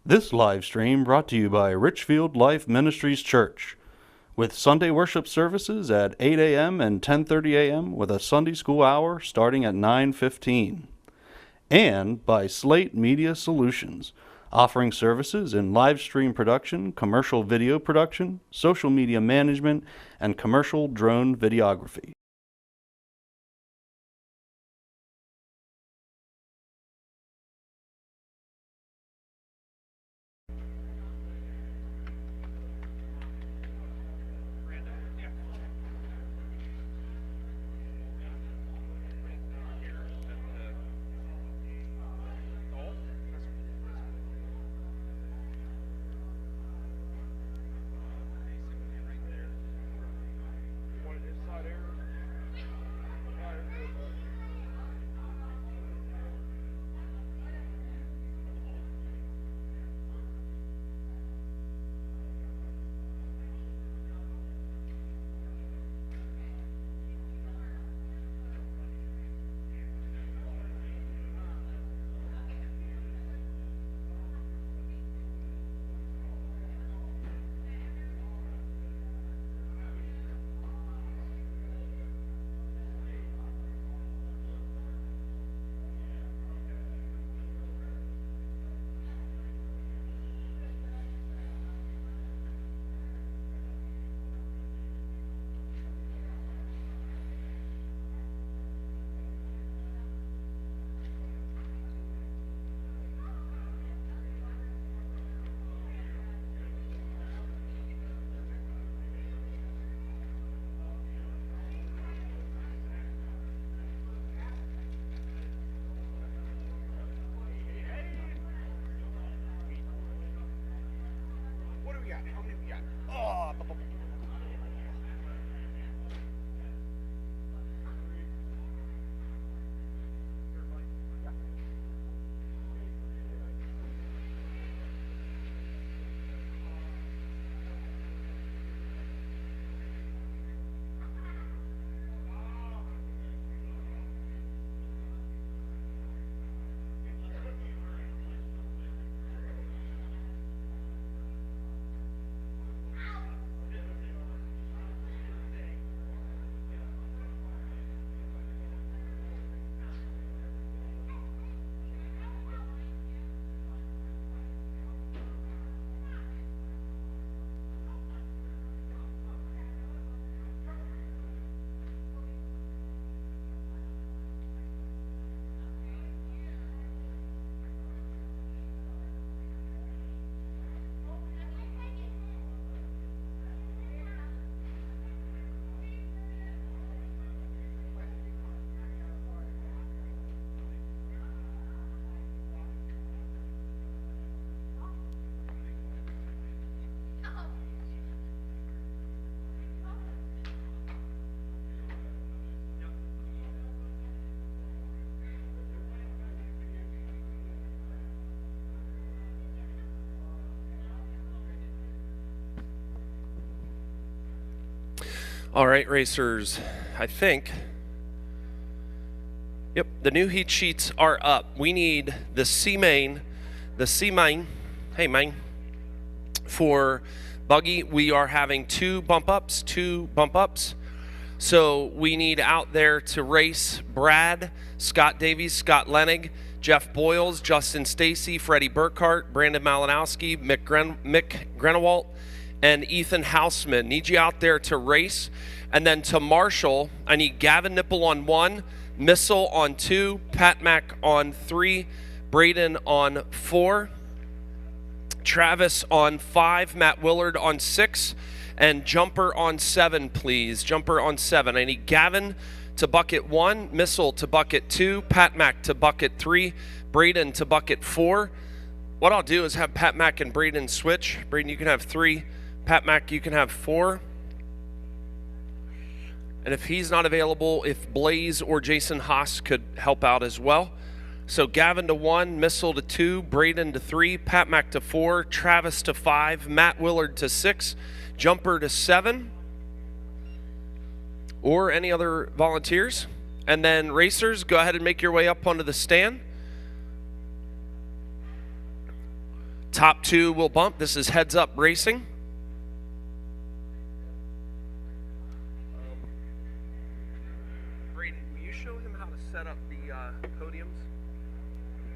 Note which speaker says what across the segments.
Speaker 1: This live stream brought to you by Richfield Life Ministries Church, with Sunday worship services at 8 a.m. and 10:30 a.m. with a Sunday school hour starting at 9:15. And by Slate Media Solutions, offering services in live stream production, commercial video production, social media management, and commercial drone videography.
Speaker 2: All right, racers, I think, yep, the new heat sheets are up. We need the C main, hey main, for buggy. We are having two bump ups. So we need out there to race Brad, Scott Davies, Scott Lenig, Jeff Boyles, Justin Stacy, Freddie Burkhart, Brandon Malinowski, Mick Grenewalt, and Ethan Hausman. Need you out there to race. And then to marshal, I need Gavin Nipple on 1, Missile on 2, Pat Mack on 3, Braden on 4, Travis on 5, Matt Willard on 6, and Jumper on 7, please. Jumper on 7. I need Gavin to bucket 1, Missile to bucket 2, Pat Mack to bucket 3, Braden to bucket 4. What I'll do is have Pat Mack and Braden switch. Braden, you can have 3. Pat Mack, you can have 4. And if he's not available, if Blaze or Jason Haas could help out as well. So Gavin to 1, Missile to 2, Braden to 3, Pat Mack to 4, Travis to 5, Matt Willard to 6, Jumper to 7. Or any other volunteers. And then racers, go ahead and make your way up onto the stand. Top 2 will bump. This is Heads Up Racing. Braden, will you show him how to set up the podiums?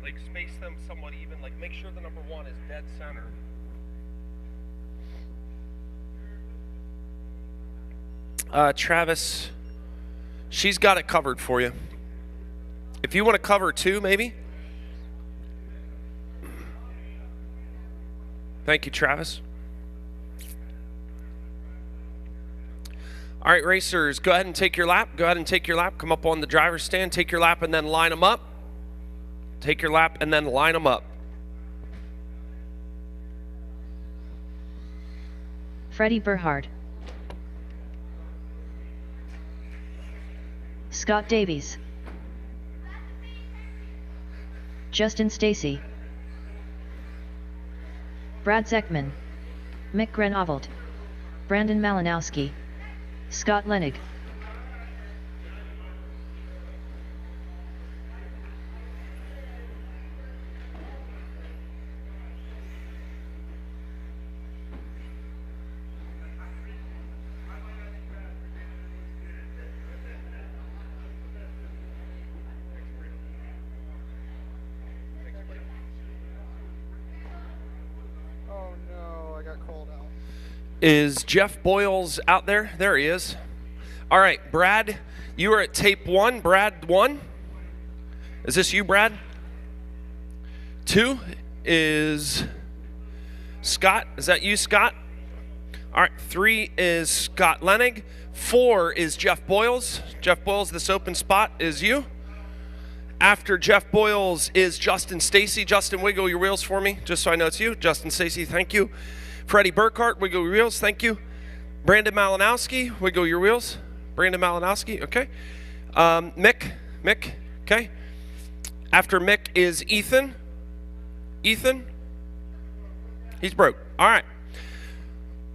Speaker 2: Like space them somewhat even. Like make sure the number 1 is dead center. Travis, she's got it covered for you. If you want to cover 2, maybe. Thank you, Travis. All right, racers, go ahead and take your lap. Go ahead and take your lap. Come up on the driver's stand. Take your lap and then line them up. Take your lap and then line them up.
Speaker 3: Freddie Berhard. Scott Davies. Justin Stacy. Brad Zeckman. Mick Grenovold. Brandon Malinowski. Scott Lenig.
Speaker 2: Is Jeff Boyles out there? There he is. All right, Brad, you are at tape 1. Brad 1. Is this you, Brad? 2 is Scott. Is that you, Scott? All right, 3 is Scott Lenig. 4 is Jeff Boyles. Jeff Boyles, this open spot is you. After Jeff Boyles is Justin Stacy. Justin, wiggle your wheels for me, just so I know it's you. Justin Stacy, thank you. Freddie Burkhart, wiggle your wheels, thank you. Brandon Malinowski, wiggle your wheels. Brandon Malinowski, okay. Mick, okay. After Mick is Ethan. Ethan, he's broke. All right.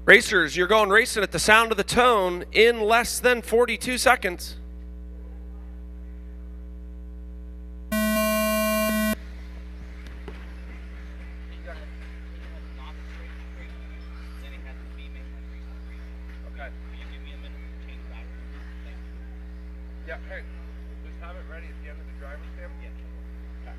Speaker 2: Racers, you're going racing at the sound of the tone in less than 42 seconds. Yeah, hey, just have it ready at the end of the driver's stand. Yeah.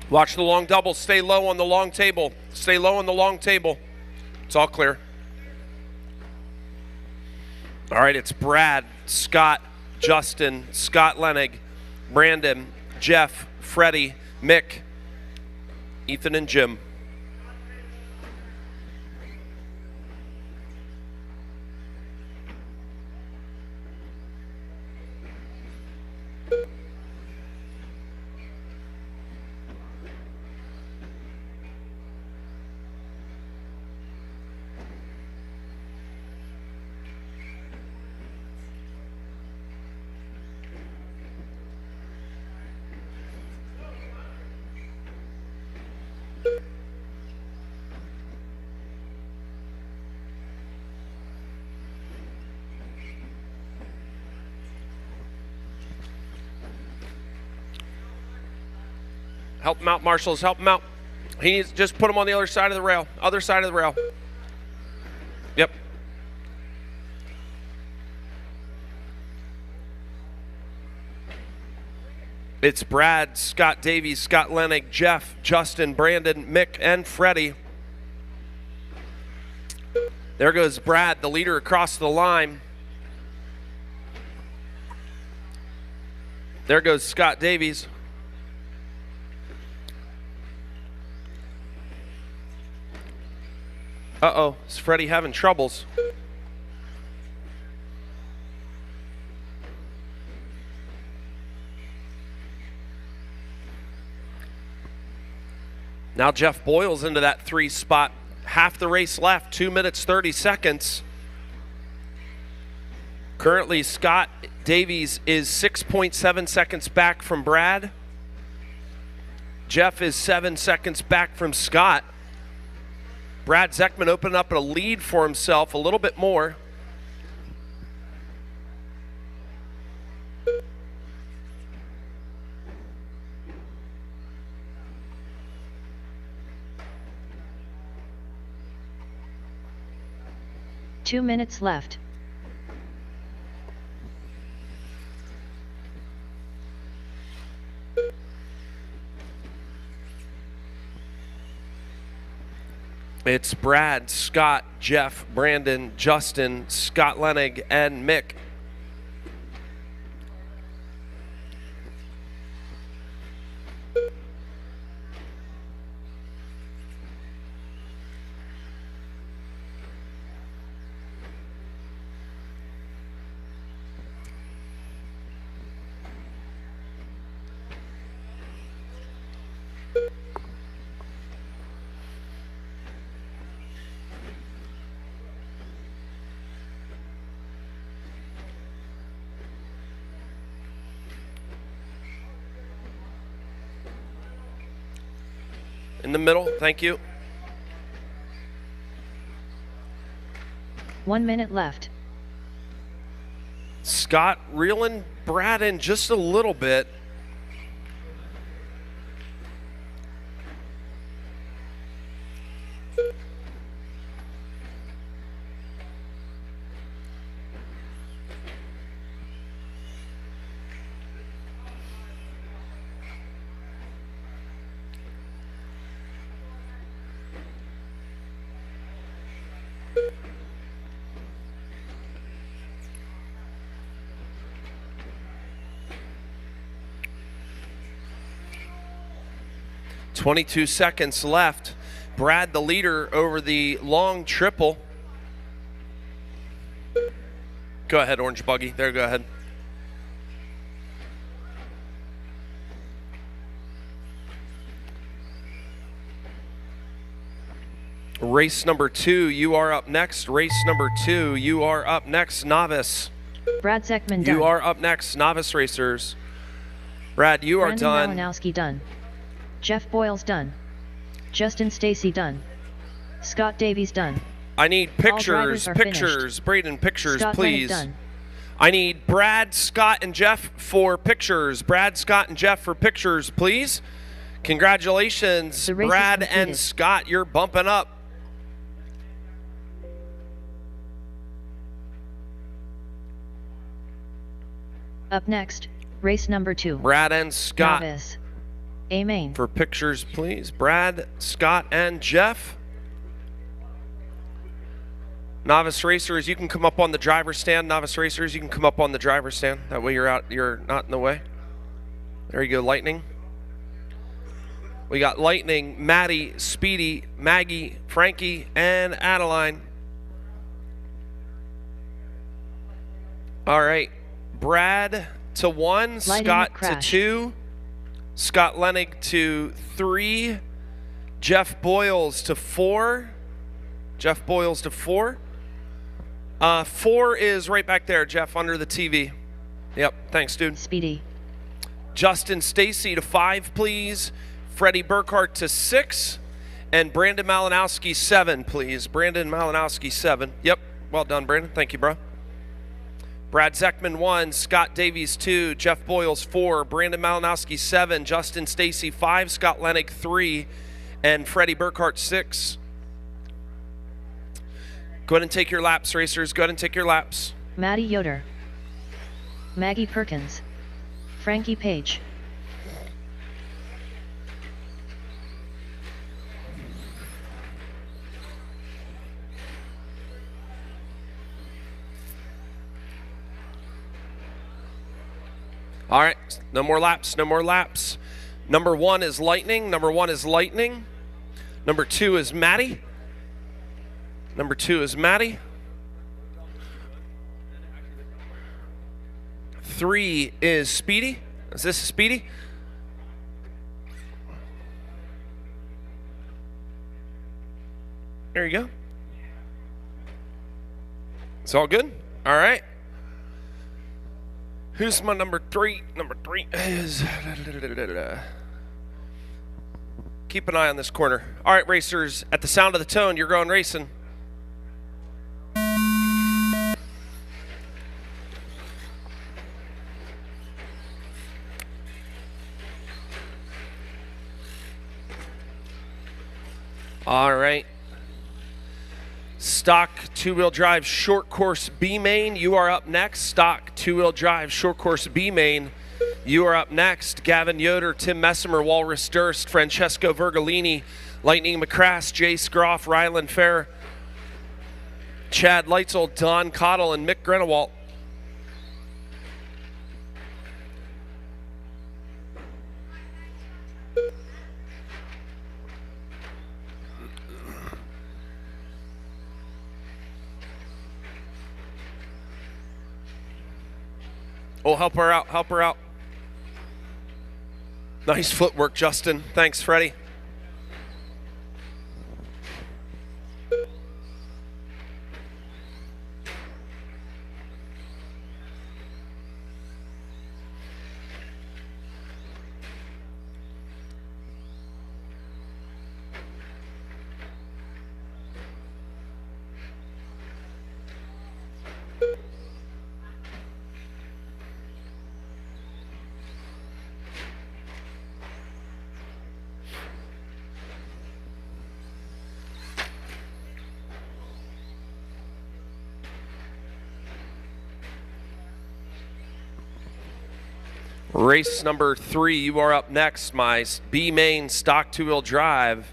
Speaker 2: Watch the long double. Stay low on the long table. Stay low on the long table. It's all clear. All right, it's Brad, Scott, Justin, Scott Lenig, Brandon, Jeff, Freddie, Mick, Ethan, and Jim. Help him out, marshals. Help him out. He needs just put him on the other side of the rail. Other side of the rail. Yep. It's Brad, Scott Davies, Scott Lenig, Jeff, Justin, Brandon, Mick, and Freddie. There goes Brad, the leader across the line. There goes Scott Davies. Uh-oh, is Freddie having troubles? Now Jeff Boyles into that 3 spot. Half the race left, 2 minutes, 30 seconds. Currently, Scott Davies is 6.7 seconds back from Brad. Jeff is 7 seconds back from Scott. Brad Zeckman opening up a lead for himself a little bit more.
Speaker 3: Two minutes left.
Speaker 2: It's Brad, Scott, Jeff, Brandon, Justin, Scott Lenig, and Mick. In the middle, thank you.
Speaker 3: 1 minute left.
Speaker 2: Scott reeling Brad in just a little bit. .22 seconds left. Brad the leader over the long triple. Go ahead, Orange Buggy. There, go ahead. Race number 2, you are up next. Race number 2, you are up next, novice.
Speaker 3: Brad Zeckman done.
Speaker 2: You are up next, novice racers. Brad, you are done.
Speaker 3: Brandon Malinowski done. Jeff Boyles done. Justin Stacy done. Scott Davies done.
Speaker 2: I need pictures,
Speaker 3: drivers are
Speaker 2: pictures, Braden, pictures,
Speaker 3: Scott Leonard
Speaker 2: please.
Speaker 3: done.
Speaker 2: I need Brad, Scott, and Jeff for pictures. Brad, Scott, and Jeff for pictures, please. Congratulations,
Speaker 3: The race is
Speaker 2: Brad and
Speaker 3: completed.
Speaker 2: Scott. You're bumping up.
Speaker 3: Up next, race number 2.
Speaker 2: Brad and Scott
Speaker 3: Novice. A main.
Speaker 2: for pictures, please. Brad, Scott, and Jeff. Novice racers, you can come up on the driver's stand. Novice racers, you can come up on the driver's stand. That way you're not in the way. There you go, Lightning. We got Lightning, Maddie, Speedy, Maggie, Frankie, and Adeline. All right. Brad to 1,
Speaker 3: Lighting
Speaker 2: Scott to
Speaker 3: crash.
Speaker 2: 2, Scott Lenig to 3, Jeff Boyles to 4. Jeff Boyles to 4. 4 is right back there, Jeff, under the TV. Yep, thanks, dude.
Speaker 3: Speedy.
Speaker 2: Justin Stacy to 5, please. Freddie Burkhart to 6. And Brandon Malinowski 7, please. Brandon Malinowski 7. Yep, well done, Brandon. Thank you, bro. Brad Zeckman 1, Scott Davies 2, Jeff Boyles 4, Brandon Malinowski 7, Justin Stacy 5, Scott Lenig 3, and Freddie Burkhart 6. Go ahead and take your laps, racers. Go ahead and take your laps.
Speaker 3: Maddie Yoder. Maggie Perkins. Frankie Page.
Speaker 2: All right, no more laps, no more laps. Number 1 is Lightning. Number 1 is Lightning. Number 2 is Maddie. Number 2 is Maddie. 3 is Speedy. Is this Speedy? There you go. It's all good? All right. Who's my number 3? Number 3 is... Keep an eye on this corner. All right, racers, at the sound of the tone, you're going racing. All right. Stock two-wheel drive short course B main, you are up next. Stock two-wheel drive short course B main, you are up next. Gavin Yoder, Tim Messimer, Walrus Durst, Francesco Vergolini, Lightning McCrass, Jay Scroff, Ryland Fair, Chad Leitzel, Don Cottle, and Mick Grenewalt. Oh, help her out, help her out. Nice footwork, Justin. Thanks, Freddie. Race number 3, you are up next, my B main stock two-wheel drive.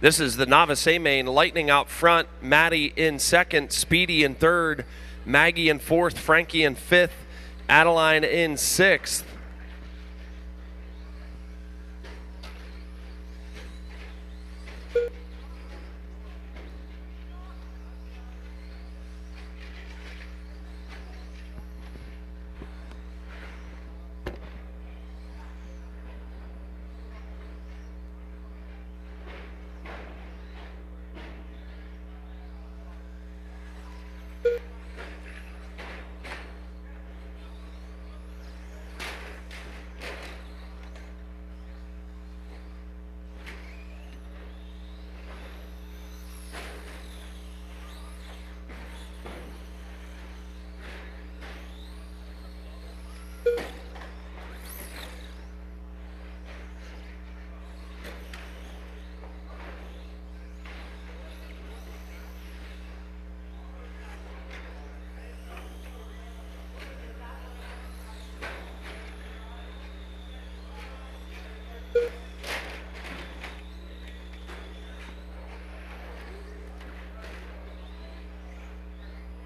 Speaker 2: This is the novice A main. Lightning out front, Maddie in second, Speedy in third, Maggie in fourth, Frankie in fifth, Adeline in sixth.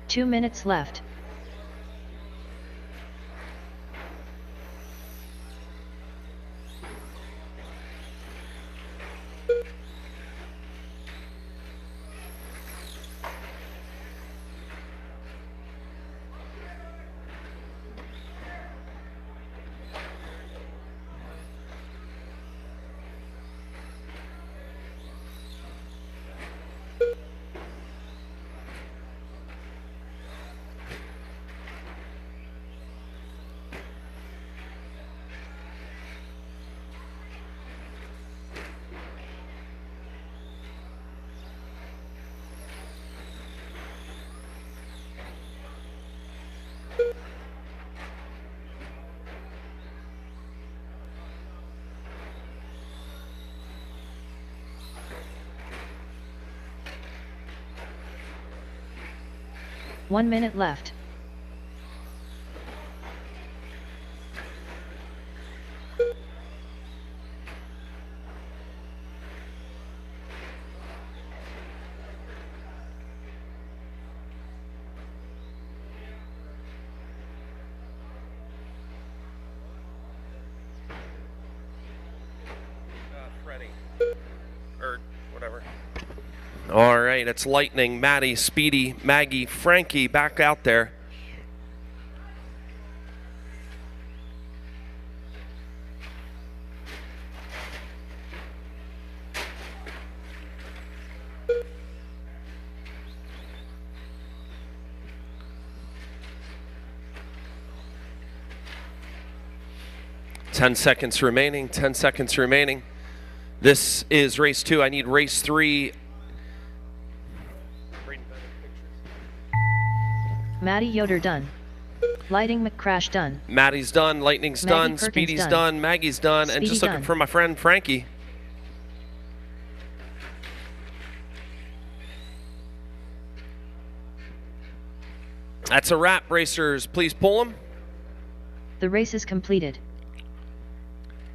Speaker 3: Two minutes left. One minute left.
Speaker 2: Freddie. Or whatever. All right, it's Lightning, Maddie, Speedy, Maggie, Frankie back out there. 10 seconds remaining, 10 seconds remaining. This is race 2. I need race 3.
Speaker 3: Maddie Yoder done. Lighting McCrash done.
Speaker 2: Maddie's done, Lightning's
Speaker 3: Maggie
Speaker 2: done,
Speaker 3: Perkins
Speaker 2: Speedy's
Speaker 3: done.
Speaker 2: done, Maggie's done, and
Speaker 3: Speedy
Speaker 2: just looking
Speaker 3: done.
Speaker 2: for my friend Frankie. That's a wrap, racers. Please pull them.
Speaker 3: The race is completed.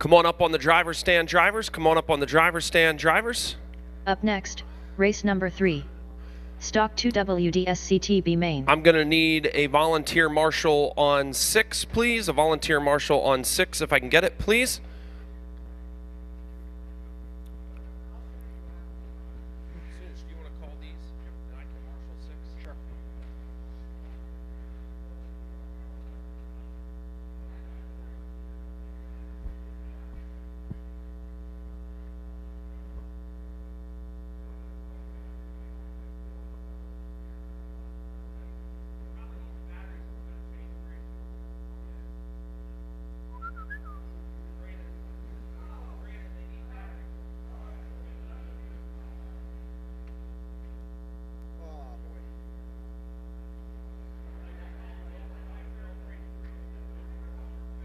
Speaker 2: Come on up on the driver's stand, drivers. Come on up on the driver's stand, drivers.
Speaker 3: Up next, race number 3. Stock 2 WDSCTB main.
Speaker 2: I'm going to need a volunteer marshal on 6, please. A volunteer marshal on 6, if I can get it, please. Do you want to call these? And I can marshal 6? Sure.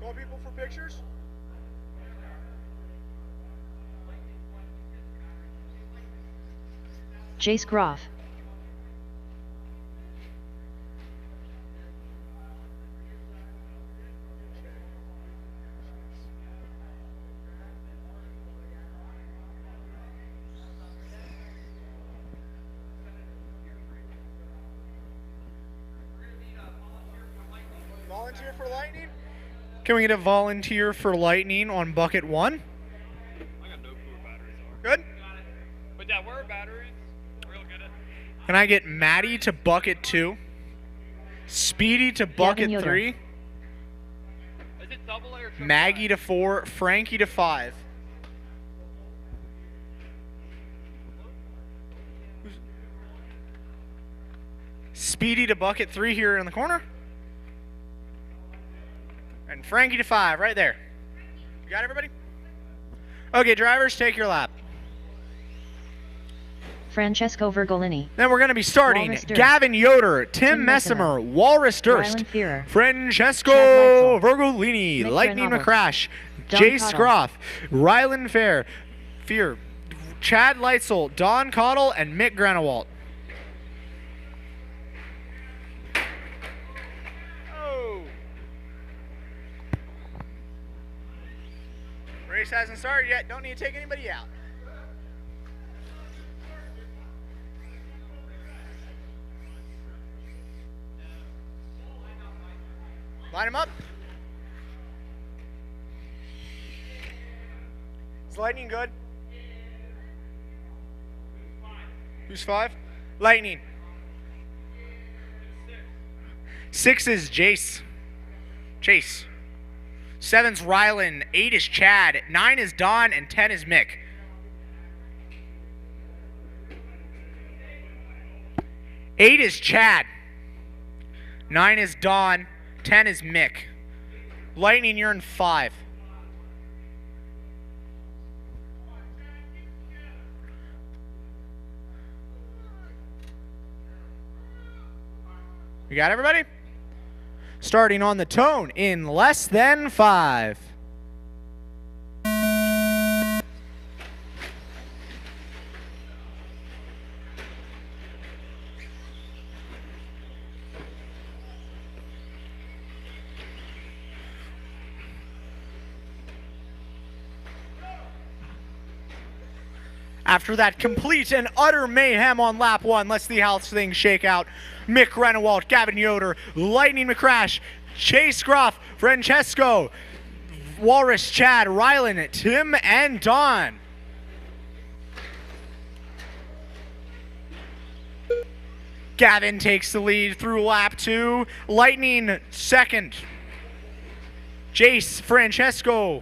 Speaker 4: Call people for pictures?
Speaker 3: Jace Groff.
Speaker 4: Volunteer for lightning? Can we get a volunteer for lightning on bucket 1?
Speaker 5: I got no clue where batteries are.
Speaker 4: Good.
Speaker 5: But that were batteries. Real good at.
Speaker 4: Can I get Maddie to bucket 2? Speedy to bucket
Speaker 3: Yoder.
Speaker 4: 3?
Speaker 5: Is it double A or triple A?
Speaker 4: Maggie to 4? Frankie to 5? Speedy to bucket 3 here in the corner. And Frankie to 5 right there. You got everybody? Okay, drivers, take your lap.
Speaker 3: Francesco Vergolini.
Speaker 4: Then we're going to be starting
Speaker 3: Walrus Durst.
Speaker 4: Gavin Yoder, Tim
Speaker 3: Tim
Speaker 4: Messimer,
Speaker 3: Messimer,
Speaker 4: Walrus Durst,
Speaker 3: Rylan Fearer,
Speaker 4: Francesco
Speaker 3: Chad Leitzel,
Speaker 4: Vergolini,
Speaker 3: Mick
Speaker 4: Lightning
Speaker 3: Grenoble,
Speaker 4: McCrash,
Speaker 3: Don
Speaker 4: Jace
Speaker 3: Cottle.
Speaker 4: Groff, Rylan Fear, Chad Leitzel, Don Cottle, and Mick Granawalt. Oh. Race hasn't started yet. Don't need to take anybody out. Line him up. Is Lightning good? Who's 5? Lightning. 6 is Jace. Chase. 7's Rylan. 8 is Chad. 9 is Don. And 10 is Mick. 8 is Chad. 9 is Don. 10 is Mick. Lightning, you're in 5. You got everybody? Starting on the tone in less than 5. After that complete and utter mayhem on lap 1, let's see how things shake out. Mick Renewalt, Gavin Yoder, Lightning McCrash, Chase Groff, Francesco, Walrus, Chad, Rylan, Tim, and Don. Gavin takes the lead through lap 2. Lightning second. Jace, Francesco,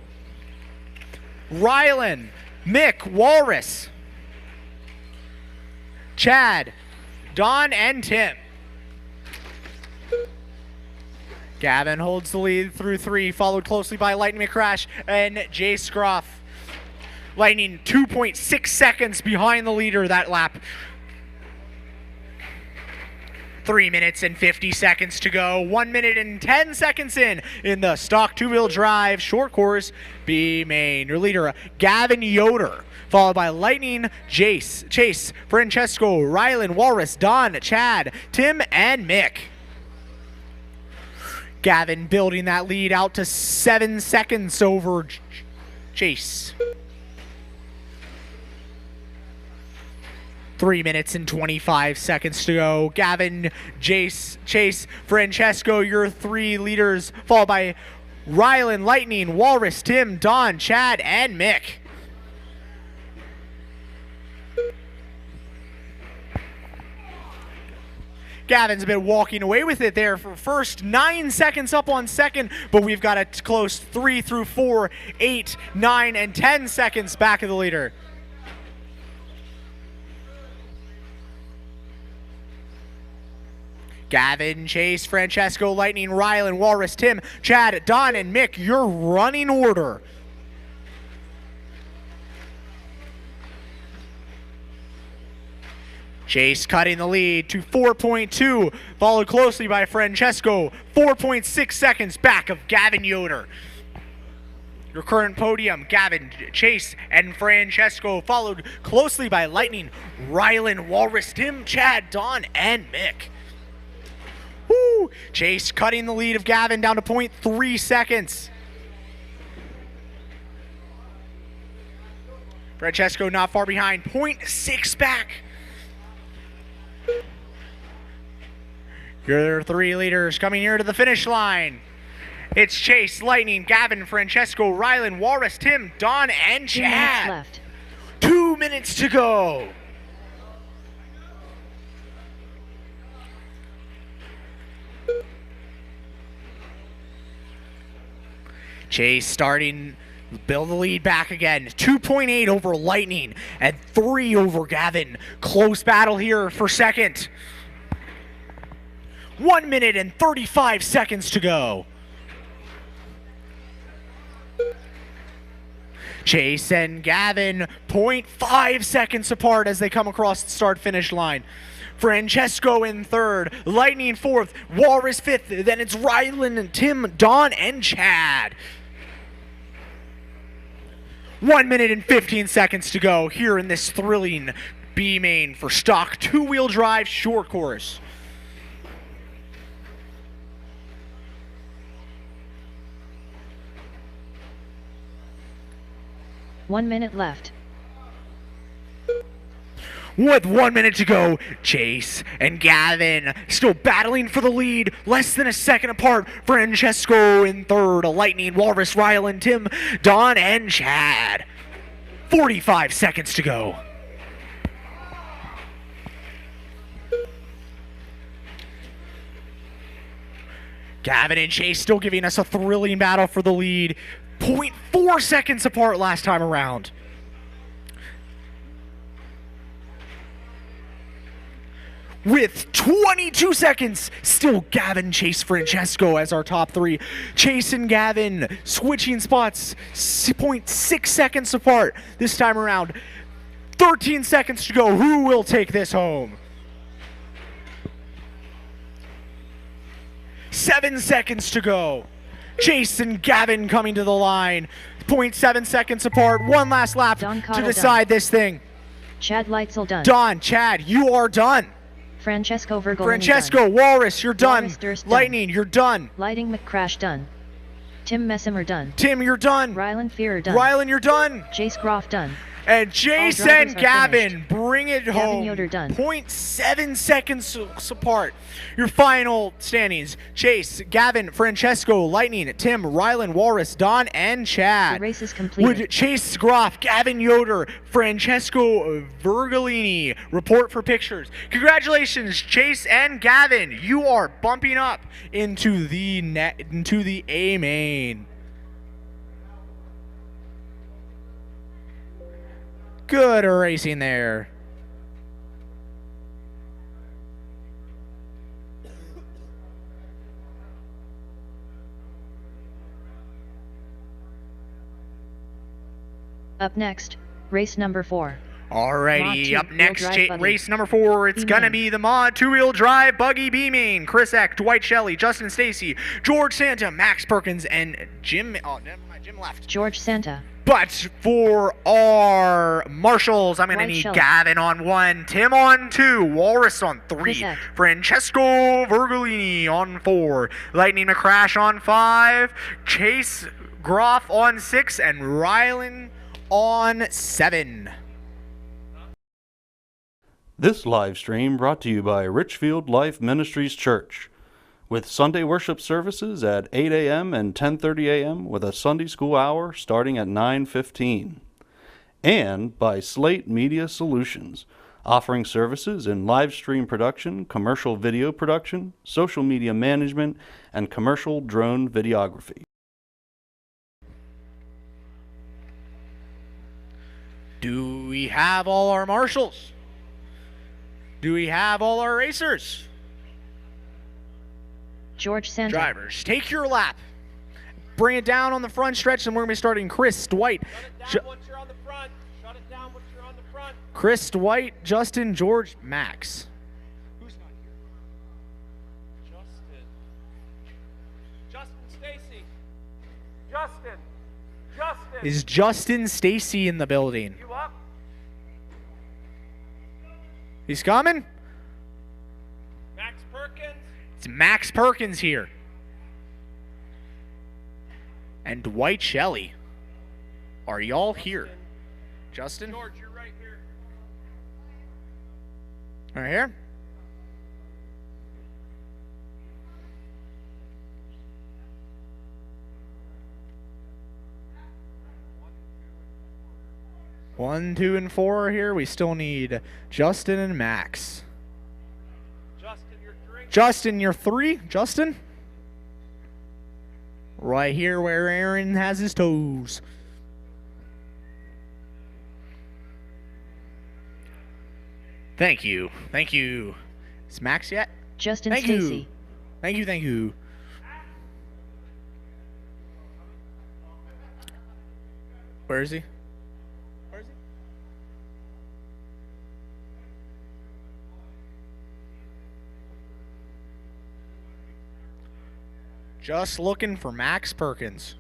Speaker 4: Rylan, Mick, Walrus, Chad, Don, and Tim. Gavin holds the lead through 3, followed closely by Lightning McCrash and Jay Scruff. Lightning 2.6 seconds behind the leader that lap. 3 minutes and 50 seconds to go. 1 minute and 10 seconds in the stock two-wheel drive short course B main. Your leader, Gavin Yoder, followed by Lightning, Chase, Francesco, Rylan, Walrus, Don, Chad, Tim, and Mick. Gavin building that lead out to 7 seconds over Chase. 3 minutes and 25 seconds to go. Gavin, Chase, Francesco, your 3 leaders, followed by Rylan, Lightning, Walrus, Tim, Don, Chad, and Mick. Gavin's been walking away with it there for first, 9 seconds up on second, but we've got a close 3 through 4, 8, 9, and 10 seconds back of the leader. Gavin, Chase, Francesco, Lightning, Rylan, Walrus, Tim, Chad, Don, and Mick, your running order. Chase cutting the lead to 4.2, followed closely by Francesco, 4.6 seconds back of Gavin Yoder. Your current podium, Gavin, Chase, and Francesco, followed closely by Lightning, Rylan, Walrus, Tim, Chad, Don, and Mick. Woo! Chase cutting the lead of Gavin down to 0.3 seconds. Francesco not far behind, 0.6 back. Your 3 leaders coming here to the finish line. It's Chase, Lightning, Gavin, Francesco, Rylan, Walrus, Tim, Don, and
Speaker 3: 2 minutes
Speaker 4: Chad.
Speaker 3: left.
Speaker 4: 2 minutes to go. Chase starting, build the lead back again. 2.8 over Lightning and 3 over Gavin. Close battle here for second. 1 minute and 35 seconds to go. Chase and Gavin 0.5 seconds apart as they come across the start-finish line. Francesco in 3rd, Lightning 4th, Walrus 5th, then it's Rylan and Tim, Don, and Chad. 1 minute and 15 seconds to go here in this thrilling B main for stock two-wheel drive short course.
Speaker 3: One minute left.
Speaker 4: With 1 minute to go, Chase and Gavin still battling for the lead, less than a second apart. Francesco in 3rd, Lightning, Walrus, Rylan, Tim, Don, and Chad. 45 seconds to go. Gavin and Chase still giving us a thrilling battle for the lead. 0.4 seconds apart last time around. With 22 seconds, still Gavin, Chase, Francesco as our top 3. Chase and Gavin switching spots, 0.6 seconds apart this time around. 13 seconds to go. Who will take this home? 7 seconds to go. Chase and Gavin coming to the line. 0.7 seconds apart. One last lap to decide this thing.
Speaker 3: Chad Leitzel done.
Speaker 4: Don, Chad, you are done.
Speaker 3: Francesco Virgolini
Speaker 4: Francesco,
Speaker 3: done.
Speaker 4: Walrus, you're done.
Speaker 3: Walrus Durst
Speaker 4: Lightning,
Speaker 3: done.
Speaker 4: you're done.
Speaker 3: Lighting McCrash done. Tim Messimer done.
Speaker 4: Tim, you're done.
Speaker 3: Rylan Fear done.
Speaker 4: Rylan, you're done.
Speaker 3: Chase Groff done.
Speaker 4: And Chase
Speaker 3: All drivers
Speaker 4: and
Speaker 3: are
Speaker 4: Gavin
Speaker 3: finished.
Speaker 4: bring it
Speaker 3: Gavin
Speaker 4: home.
Speaker 3: Yoder done.
Speaker 4: 0.7 seconds apart. Your final standings: Chase, Gavin, Francesco, Lightning, Tim, Rylan, Walrus, Don, and Chad.
Speaker 3: The race is completed.
Speaker 4: Would Chase Groff, Gavin Yoder, Francesco Virgolini report for pictures? Congratulations, Chase and Gavin. You are bumping up into the A main. Good racing there.
Speaker 3: Up next, race number 4.
Speaker 4: Alrighty,
Speaker 3: Mod
Speaker 4: up
Speaker 3: 2
Speaker 4: next,
Speaker 3: wheel drive buggy.
Speaker 4: race number 4. It's going to
Speaker 3: B-Main.
Speaker 4: be the Mod 2-wheel drive buggy B-Main. Chris Eck, Dwight Shelley, Justin Stacy, George Santa, Max Perkins, and Jim. Oh, never mind, Jim left.
Speaker 3: George Santa.
Speaker 4: But for our marshals, I'm going to
Speaker 3: Dwight
Speaker 4: need
Speaker 3: Shelley.
Speaker 4: Gavin on 1, Tim on 2, Walrus on 3,
Speaker 3: Chris Eck.
Speaker 4: Francesco Vergolini on 4, Lightning McCrash on 5, Chase Groff on 6, and Rylan on 7.
Speaker 1: This live stream brought to you by Richfield Life Ministries Church, with Sunday worship services at 8 a.m. and 10:30 a.m. with a Sunday school hour starting at 9:15. And by Slate Media Solutions, offering services in live stream production, commercial video production, social media management, and commercial drone videography.
Speaker 4: Do we have all our marshals? Do we have all our racers?
Speaker 3: George Santa.
Speaker 4: Drivers, take your lap. Bring it down on the front stretch, and we're going to be starting Chris, Dwight.
Speaker 2: Shut it down once you're on the front. Shut it down once you're on the front.
Speaker 4: Chris, Dwight, Justin, George, Max.
Speaker 2: Who's not here? Justin Stacy. Justin.
Speaker 4: Is Justin Stacy in the building?
Speaker 2: You up?
Speaker 4: He's coming?
Speaker 2: Max Perkins.
Speaker 4: It's Max Perkins here. And Dwight Shelley. Are y'all here? Justin?
Speaker 2: George, you're right here.
Speaker 4: Right here? One, 2, and 4 are here. We still need Justin and Max.
Speaker 2: Justin, you're 3.
Speaker 4: Justin, you're 3. Justin? Right here where Aaron has his toes. Thank you. Thank you. Is Max yet?
Speaker 3: Justin
Speaker 4: Thank
Speaker 3: Stacy.
Speaker 4: you. Thank you, thank you. Where is he? Where is he? Just looking for Max Perkins.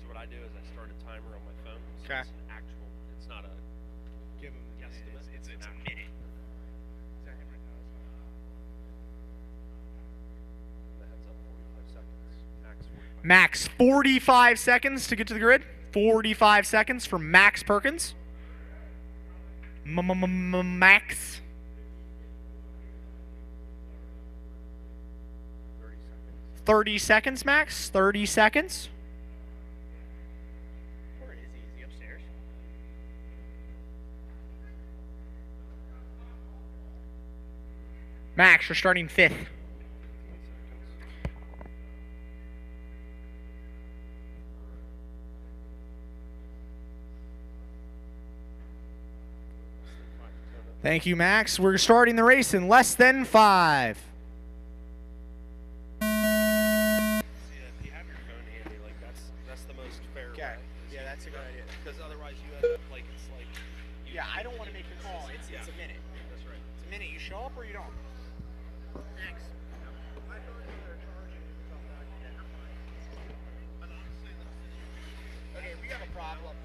Speaker 2: So what I do is I start a timer on my phone. So
Speaker 4: Okay.
Speaker 2: it's an actual. It's not a.
Speaker 4: Give him
Speaker 2: guesstimate.
Speaker 4: It's a minute. Is that him right now?
Speaker 2: The heads up 45 seconds. Max 45.
Speaker 4: Max, 45 seconds to get to the grid. 45 seconds for Max Perkins. Max. 30 seconds, Max. 30 seconds. Where is he? Is he upstairs? Max, you're starting 5th. Thank you, Max. We're starting the race in less than 5.
Speaker 2: Yeah, if you have your phone handy, like that's the most fair way.
Speaker 4: Yeah, that's a good idea.
Speaker 2: Because otherwise you end up like it's like.
Speaker 4: Yeah, I don't want to make the call. It's
Speaker 2: Yeah.
Speaker 4: a minute.
Speaker 2: That's right.
Speaker 4: It's a minute. You show up or you don't? Max. Okay, we have a problem.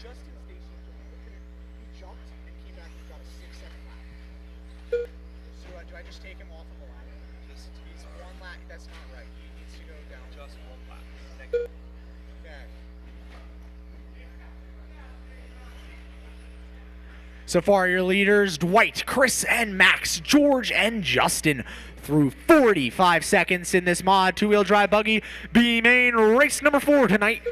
Speaker 4: Justin Stacy, he jumped and came back and got a 6-second lap. So do I just take him off of the lap? He's 1 lap. That's not right. He needs to go down.
Speaker 2: Just 1 lap.
Speaker 4: Okay. So far, your leaders, Dwight, Chris, and Max, George, and Justin, through 45 seconds in this Mod 2-wheel drive buggy B-Main race number 4 tonight.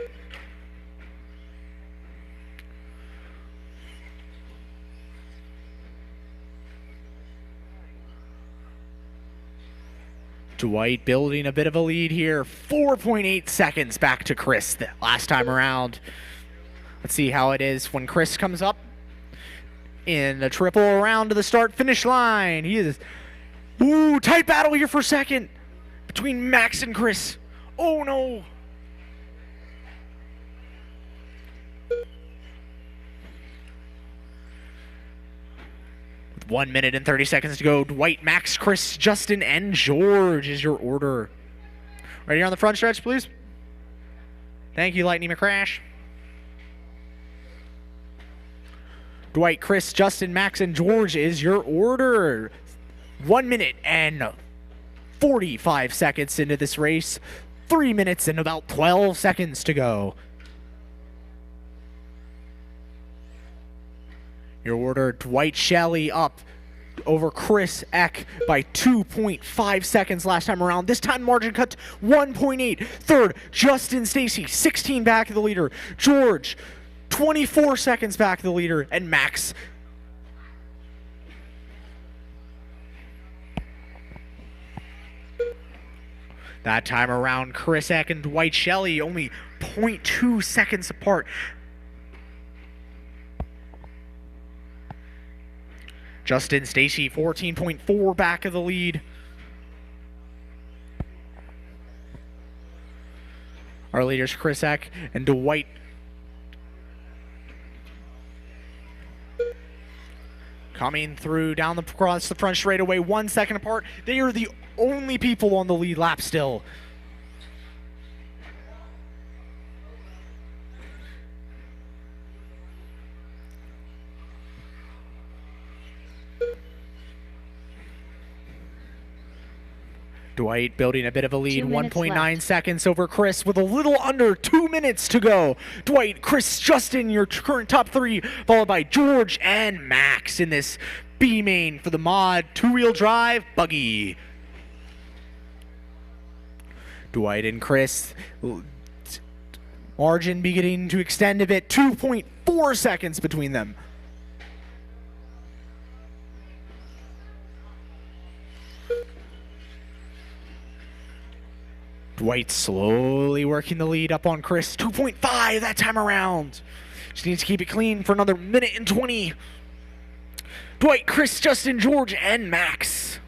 Speaker 4: Dwight building a bit of a lead here. 4.8 seconds back to Chris the last time around. Let's see how it is when Chris comes up in a triple around to the start-finish line. He is... Ooh, tight battle here for second between Max and Chris. Oh, no. With 1 minute and 30 seconds to go, Dwight, Max, Chris, Justin, and George is your order. Right here on the front stretch, please. Thank you, Lightning McCrash. Dwight, Chris, Justin, Max, and George is your order. 1 minute and 45 seconds into this race. 3 minutes and about 12 seconds to go. Your order, Dwight Shelley up over Chris Eck by 2.5 seconds last time around. This time margin cut to 1.8. Third, Justin Stacy, 16 back of the leader. George, 24 seconds back of the leader. And Max, that time around, Chris Eck and Dwight Shelley only 0.2 seconds apart. Justin Stacy, 14.4 back of the lead. Our leaders, Chris Eck and Dwight. Coming through down across the front straightaway, 1 second apart. They are the only people on the lead lap still. Dwight building a bit of a lead, 1.9 seconds over Chris with a little under 2 minutes to go. Dwight, Chris, Justin, your current top three, followed by George and Max in this B main for the mod two-wheel drive buggy. Dwight and Chris, margin beginning to extend a bit, 2.4 seconds between them. Dwight slowly working the lead up on Chris. 2.5 that time around. Just needs to keep it clean for another minute and 20. Dwight, Chris, Justin, George, and Max.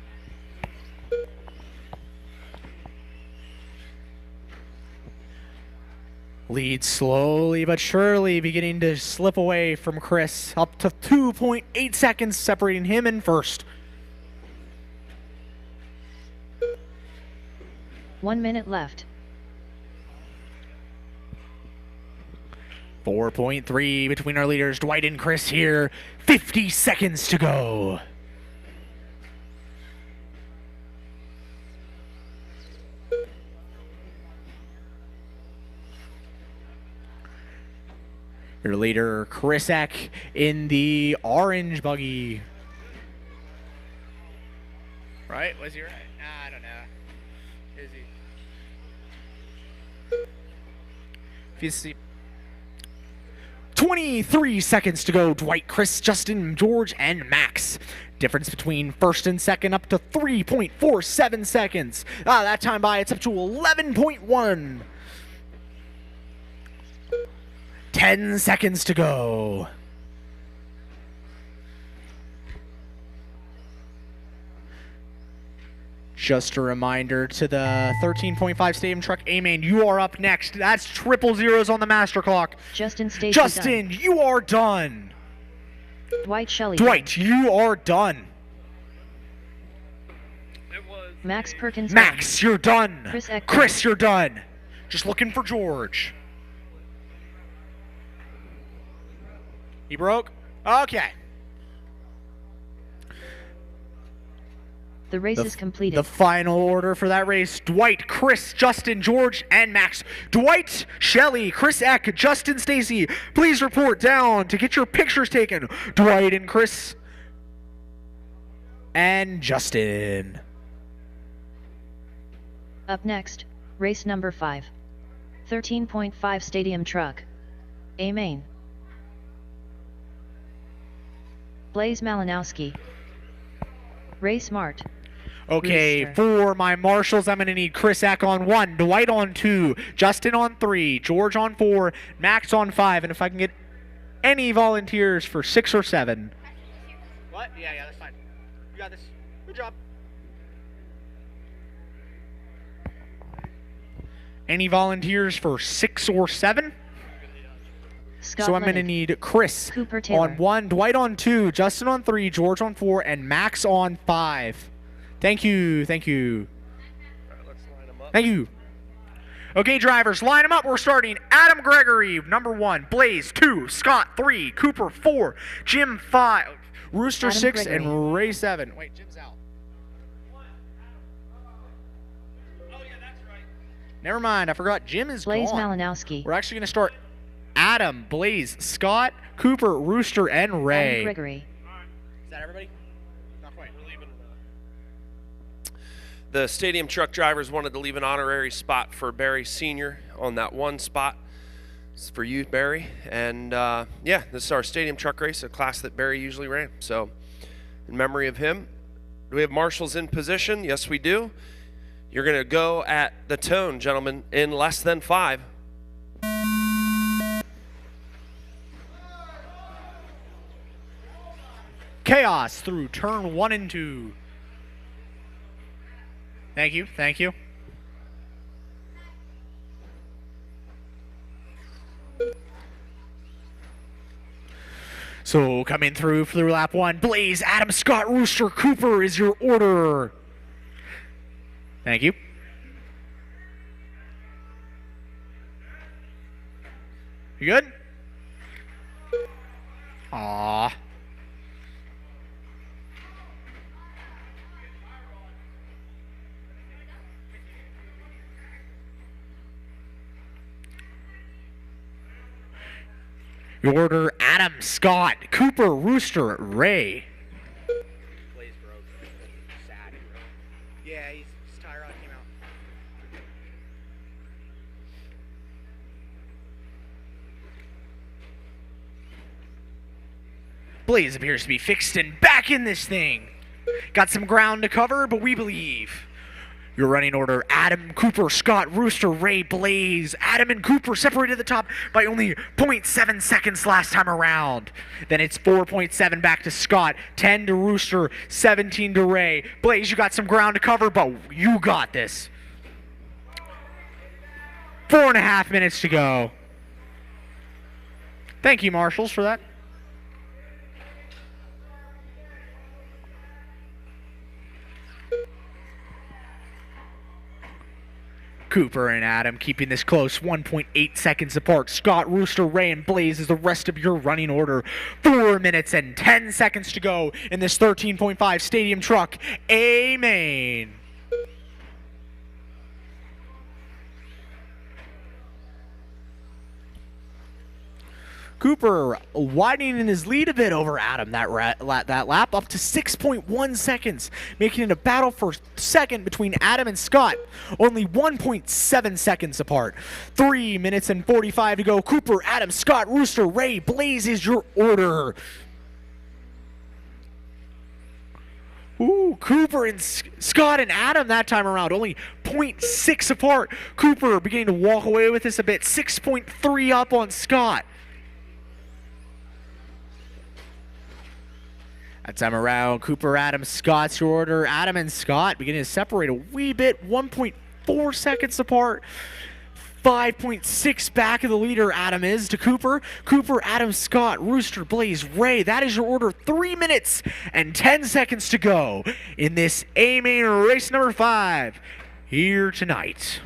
Speaker 4: Lead slowly but surely beginning to slip away from Chris. Up to 2.8 seconds separating him and first.
Speaker 3: 1 minute left.
Speaker 4: 4.3 between our leaders, Dwight and Chris here. 50 seconds to go. Your leader, Chris Eck, in the orange buggy. Right? Was he right? I don't know. Is he? If you see, 23 seconds to go. Dwight, Chris, Justin, George, and Max. Difference between first and second up to 3.47 seconds. That time by, it's up to 11.1. 10 seconds to go. Just a reminder to the 13.5 Stadium Truck A-Main, you are up next. That's triple zeros on the master clock.
Speaker 3: Justin Stacy
Speaker 4: Justin,
Speaker 3: done.
Speaker 4: you are done.
Speaker 3: Dwight Shelley
Speaker 4: Dwight,
Speaker 3: done.
Speaker 4: you are done.
Speaker 5: It was
Speaker 3: Max Perkins
Speaker 4: Max, you're done.
Speaker 3: Chris Eck
Speaker 4: Chris, you're done. Just looking for George. He broke? Okay.
Speaker 3: The race is completed.
Speaker 4: The final order for that race, Dwight, Chris, Justin, George, and Max. Dwight, Shelley, Chris Eck, Justin Stacy, please report down to get your pictures taken. Dwight and Chris and Justin.
Speaker 3: Up next, race number 5. 13.5 Stadium Truck. A-Main. Blaze Malinowski. Ray Smart.
Speaker 4: Okay,
Speaker 3: Rooster.
Speaker 4: for my marshals, I'm going to need Chris Eck on 1, Dwight on 2, Justin on 3, George on 4, Max on 5, and if I can get any volunteers for 6 or 7. What? Yeah, that's fine. You got this. Good job. Any volunteers for 6 or 7?
Speaker 3: Scott
Speaker 4: So I'm going to
Speaker 3: Lennig.
Speaker 4: need Chris
Speaker 3: Cooper Taylor.
Speaker 4: on 1, Dwight on 2, Justin on 3, George on 4, and Max on 5. Thank you. Thank you.
Speaker 2: All right, let's line them up.
Speaker 4: Thank you. Okay, drivers, line them up. We're starting. Adam Gregory, number 1. Blaze, 2. Scott, 3. Cooper, 4. Jim, 5. Rooster,
Speaker 3: Adam
Speaker 4: 6.
Speaker 3: Gregory.
Speaker 4: And Ray, 7. Wait, Jim's out. Never mind. I forgot. Jim is
Speaker 3: Blaze
Speaker 4: gone.
Speaker 3: Malinowski.
Speaker 4: We're actually going to start Adam, Blaze, Scott, Cooper, Rooster, and Ray.
Speaker 3: Adam Gregory.
Speaker 4: Is that everybody? Not quite.
Speaker 2: The stadium truck drivers wanted to leave an honorary spot for Barry Sr. on that one spot. It's for you, Barry. And yeah, this is our stadium truck race, a class that Barry usually ran. So in memory of him, do we have marshals in position? Yes, we do. You're going to go at the tone, gentlemen, in less than 5.
Speaker 4: Chaos through turn 1 and 2. Thank you. Thank you. So coming through lap 1, Blaze, Adam, Scott, Rooster, Cooper is your order. Thank you. You good? Aww. Your order, Adam, Scott, Cooper, Rooster, Ray. Blaze broke. Sad. Yeah, his tire rod came out. Blaze appears to be fixed and back in this thing. Got some ground to cover, but we believe. Your running order, Adam, Cooper, Scott, Rooster, Ray, Blaze. Adam and Cooper separated at the top by only 0.7 seconds last time around. Then it's 4.7 back to Scott, 10 to Rooster, 17 to Ray. Blaze, you got some ground to cover, but you got this. 4.5 minutes to go. Thank you, marshals, for that. Cooper and Adam keeping this close, 1.8 seconds apart. Scott, Rooster, Ray, and Blaze is the rest of your running order. 4 minutes and 10 seconds to go in this 13.5 stadium truck. Amen. Cooper widening his lead a bit over Adam that lap up to 6.1 seconds, making it a battle for second between Adam and Scott, only 1.7 seconds apart. 3 minutes and 45 to go. Cooper, Adam, Scott, Rooster, Ray, Blaze is your order. Ooh, Cooper and Scott and Adam that time around, only 0.6 apart. Cooper beginning to walk away with this a bit, 6.3 up on Scott. That time around, Cooper, Adam, Scott's your order. Adam and Scott beginning to separate a wee bit, 1.4 seconds apart. 5.6 back of the leader, Adam is to Cooper. Cooper, Adam, Scott, Rooster, Blaze, Ray. That is your order. 3 minutes and 10 seconds to go in this A-Main race number 5 here tonight.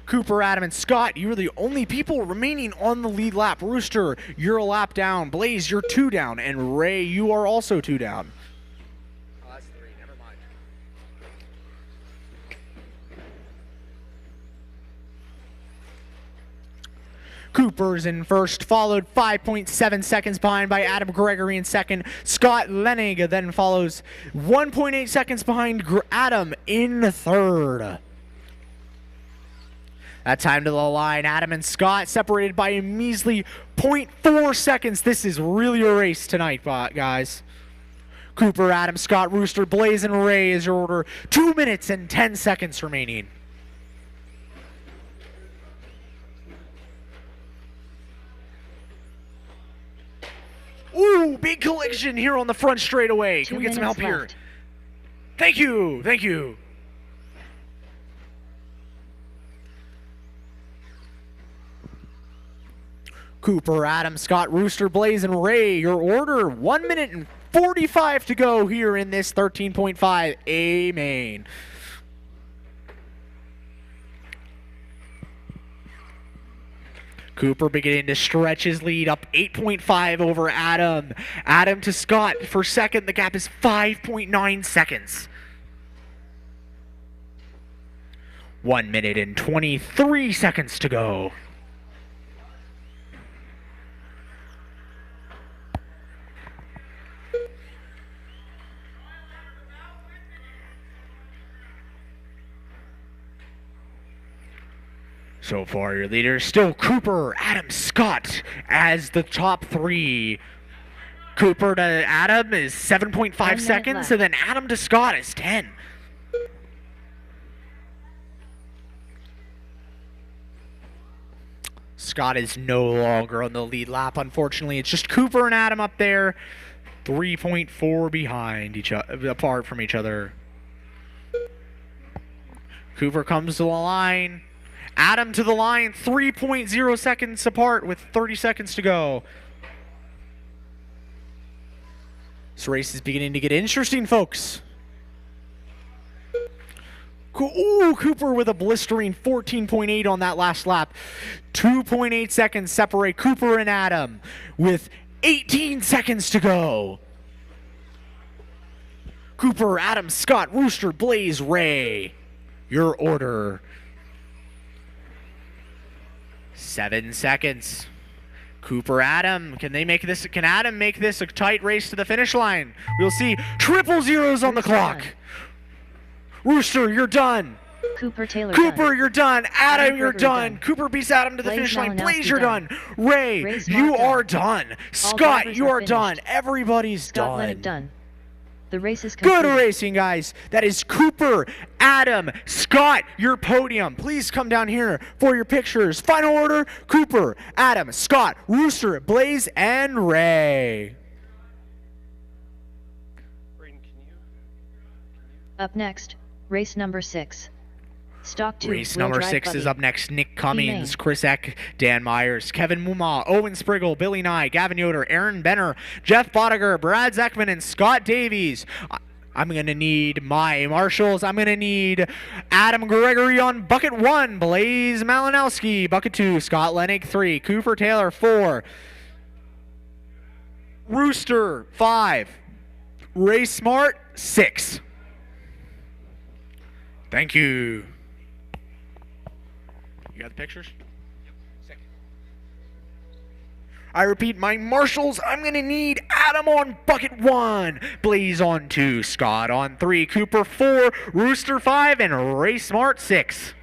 Speaker 4: Cooper, Adam, and Scott, you're the only people remaining on the lead lap. Rooster, you're a lap down. Blaze, you're 2 down. And Ray, you are also 2 down. Oh, that's 3. Never mind. Cooper's in first, followed 5.7 seconds behind by Adam Gregory in second. Scott Lennig then follows 1.8 seconds behind Adam in third. That time to the line, Adam and Scott separated by a measly 0.4 seconds. This is really a race tonight, guys. Cooper, Adam, Scott, Rooster, Blaze, and Ray is your order. 2 minutes and 10 seconds remaining. Ooh, big collision here on the front straightaway. Can we get some help here? Thank you, thank you. Cooper, Adam, Scott, Rooster, Blaze, and Ray, your order. 1 minute and 45 to go here in this 13.5 A main. Cooper beginning to stretch his lead up 8.5 over Adam. Adam to Scott for second. The gap is 5.9 seconds. 1 minute and 23 seconds to go. So far, your leader is still Cooper, Adam, Scott as the top three. Cooper to Adam is 7.5 seconds,
Speaker 3: left.
Speaker 4: and then Adam to Scott is 10. Scott is no longer on the lead lap, unfortunately. It's just Cooper and Adam up there, 3.4 behind each other, apart from each other. Cooper comes to the line. Adam to the line, 3.0 seconds apart with 30 seconds to go. This race is beginning to get interesting, folks. Ooh, Cooper with a blistering 14.8 on that last lap. 2.8 seconds separate Cooper and Adam with 18 seconds to go. Cooper, Adam, Scott, Rooster, Blaze, Ray. Your order. 7 seconds. Cooper, Adam, can Adam make this a tight race to the finish line? We'll see. Triple zeros on the clock. Rooster, you're done.
Speaker 3: Cooper, Taylor,
Speaker 4: Cooper,
Speaker 3: done.
Speaker 4: you're done. Adam, you're
Speaker 3: Berger,
Speaker 4: done.
Speaker 3: done.
Speaker 4: Cooper beats Adam to the
Speaker 3: Blaze,
Speaker 4: finish line.
Speaker 3: Malinowski,
Speaker 4: Blaze, you're done. Ray,
Speaker 3: Ray's
Speaker 4: you
Speaker 3: not
Speaker 4: are
Speaker 3: done.
Speaker 4: done. Scott, you are
Speaker 3: drivers are
Speaker 4: done.
Speaker 3: finished.
Speaker 4: Everybody's
Speaker 3: Scott
Speaker 4: done.
Speaker 3: Lennick done. The race is
Speaker 4: Good
Speaker 3: complete.
Speaker 4: racing, guys. That is Cooper, Adam, Scott, your podium. Please come down here for your pictures. Final order, Cooper, Adam, Scott, Rooster, Blaze, and Ray.
Speaker 3: Up next, race number 6. Stock 2.
Speaker 4: Race
Speaker 3: wheel
Speaker 4: number
Speaker 3: drive
Speaker 4: 6 is
Speaker 3: buggy.
Speaker 4: up next. Nick Cummings,
Speaker 3: main.
Speaker 4: Chris Eck, Dan Myers, Kevin Muma, Owen Spriggle, Billy Nye, Gavin Yoder, Aaron Benner, Jeff Bodiger, Brad Zeckman, and Scott Davies. I'm going to need my marshals. I'm going to need Adam Gregory on bucket 1, Blaze Malinowski, bucket 2, Scott Lennick 3, Cooper Taylor 4, Rooster 5, Ray Smart 6. Thank you. You got the pictures? Yep. I repeat, my marshals, I'm going to need Adam on bucket 1, Blaze on 2, Scott on 3, Cooper 4, Rooster 5, and Ray Smart 6.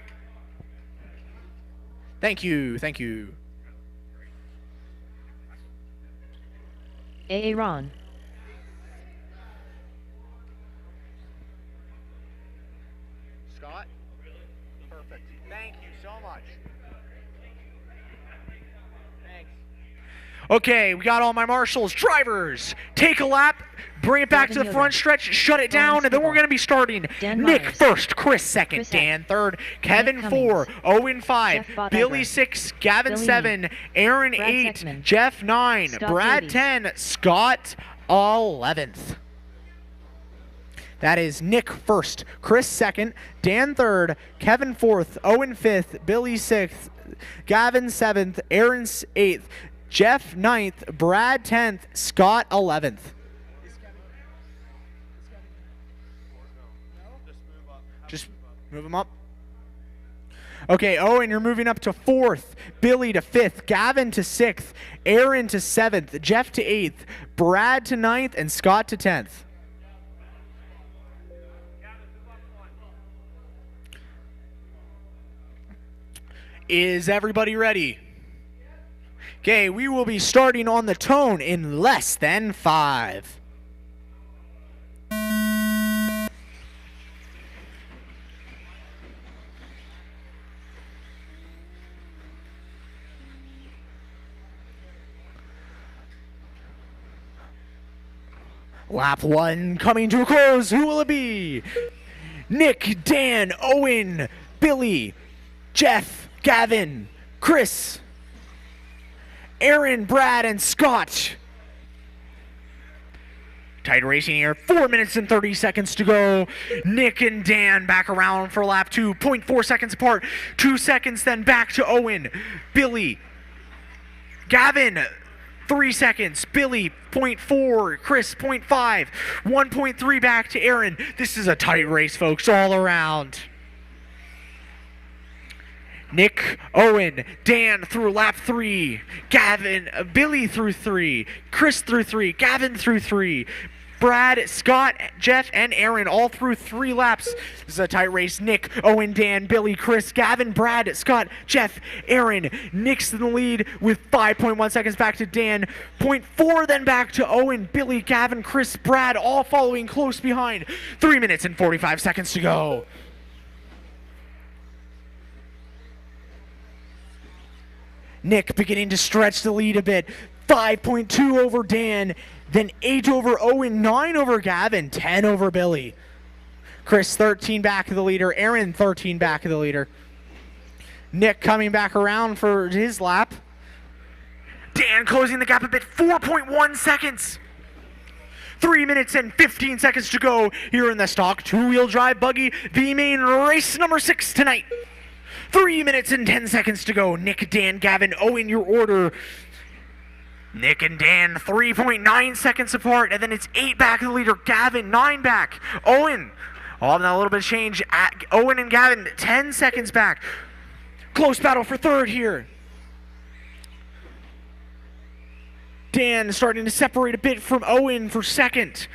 Speaker 4: Thank you, thank you.
Speaker 3: Aaron.
Speaker 4: Scott? Perfect. Thank you so much. Thanks. Okay, we got all my marshals. Drivers, take a lap, bring it back to the
Speaker 3: Gavin
Speaker 4: front
Speaker 3: Yoder.
Speaker 4: stretch, shut it down, and then we're going to be starting.
Speaker 3: Dan
Speaker 4: Nick
Speaker 3: Myers.
Speaker 4: first, Chris second,
Speaker 3: Chris
Speaker 4: Dan
Speaker 3: Eck.
Speaker 4: third, Kevin
Speaker 3: Nick
Speaker 4: 4,
Speaker 3: Cummings.
Speaker 4: Owen 5,
Speaker 3: Jeff Bodiger.
Speaker 4: Billy 6, Gavin
Speaker 3: Billy
Speaker 4: 7, Aaron
Speaker 3: Brad
Speaker 4: 8,
Speaker 3: Zeckman.
Speaker 4: Jeff 9,
Speaker 3: Scott
Speaker 4: Brad
Speaker 3: Davies.
Speaker 4: 10, Scott 11th. That is Nick first, Chris second, Dan third, Kevin 4th, Owen 5th, Billy 6th, Gavin 7th, Aaron 8th, Jeff 9th, Brad 10th, Scott 11th. Just move him up. Okay, Owen, you're moving up to 4th, Billy to 5th, Gavin to 6th, Aaron to 7th, Jeff to 8th, Brad to 9th, and Scott to 10th. Is everybody ready? Okay, we will be starting on the tone in less than 5. Lap 1 coming to a close. Who will it be? Nick, Dan, Owen, Billy, Jeff, Gavin, Chris, Aaron, Brad, and Scott. Tight racing here. 4 minutes and 30 seconds to go. Nick and Dan back around for lap 2. 0.4 seconds apart. 2 seconds then back to Owen, Billy, Gavin, 3 seconds. Billy, 0.4. Chris, 0.5. 1.3 back to Aaron. This is a tight race, folks, all around. Nick, Owen, Dan through lap 3. Gavin, Billy through 3. Chris through 3. Gavin through 3. Brad, Scott, Jeff, and Aaron all through 3 laps. This is a tight race. Nick, Owen, Dan, Billy, Chris, Gavin, Brad, Scott, Jeff, Aaron. Nick's in the lead with 5.1 seconds back to Dan. 0.4 then back to Owen, Billy, Gavin, Chris, Brad, all following close behind. 3 minutes and 45 seconds to go. Nick beginning to stretch the lead a bit. 5.2 over Dan. Then 8 over Owen, 9 over Gavin, 10 over Billy. Chris 13 back of the leader, Aaron 13 back of the leader. Nick coming back around for his lap. Dan closing the gap a bit, 4.1 seconds. 3 minutes and 15 seconds to go here in the stock 2-wheel drive buggy, the main race number 6 tonight. 3 minutes and 10 seconds to go. Nick, Dan, Gavin, Owen, your order. Nick and Dan 3.9 seconds apart, and then it's 8 back of the leader. Gavin 9 back. Owen, now a little bit of change. Owen and Gavin 10 seconds back. Close battle for third here. Dan starting to separate a bit from Owen for second.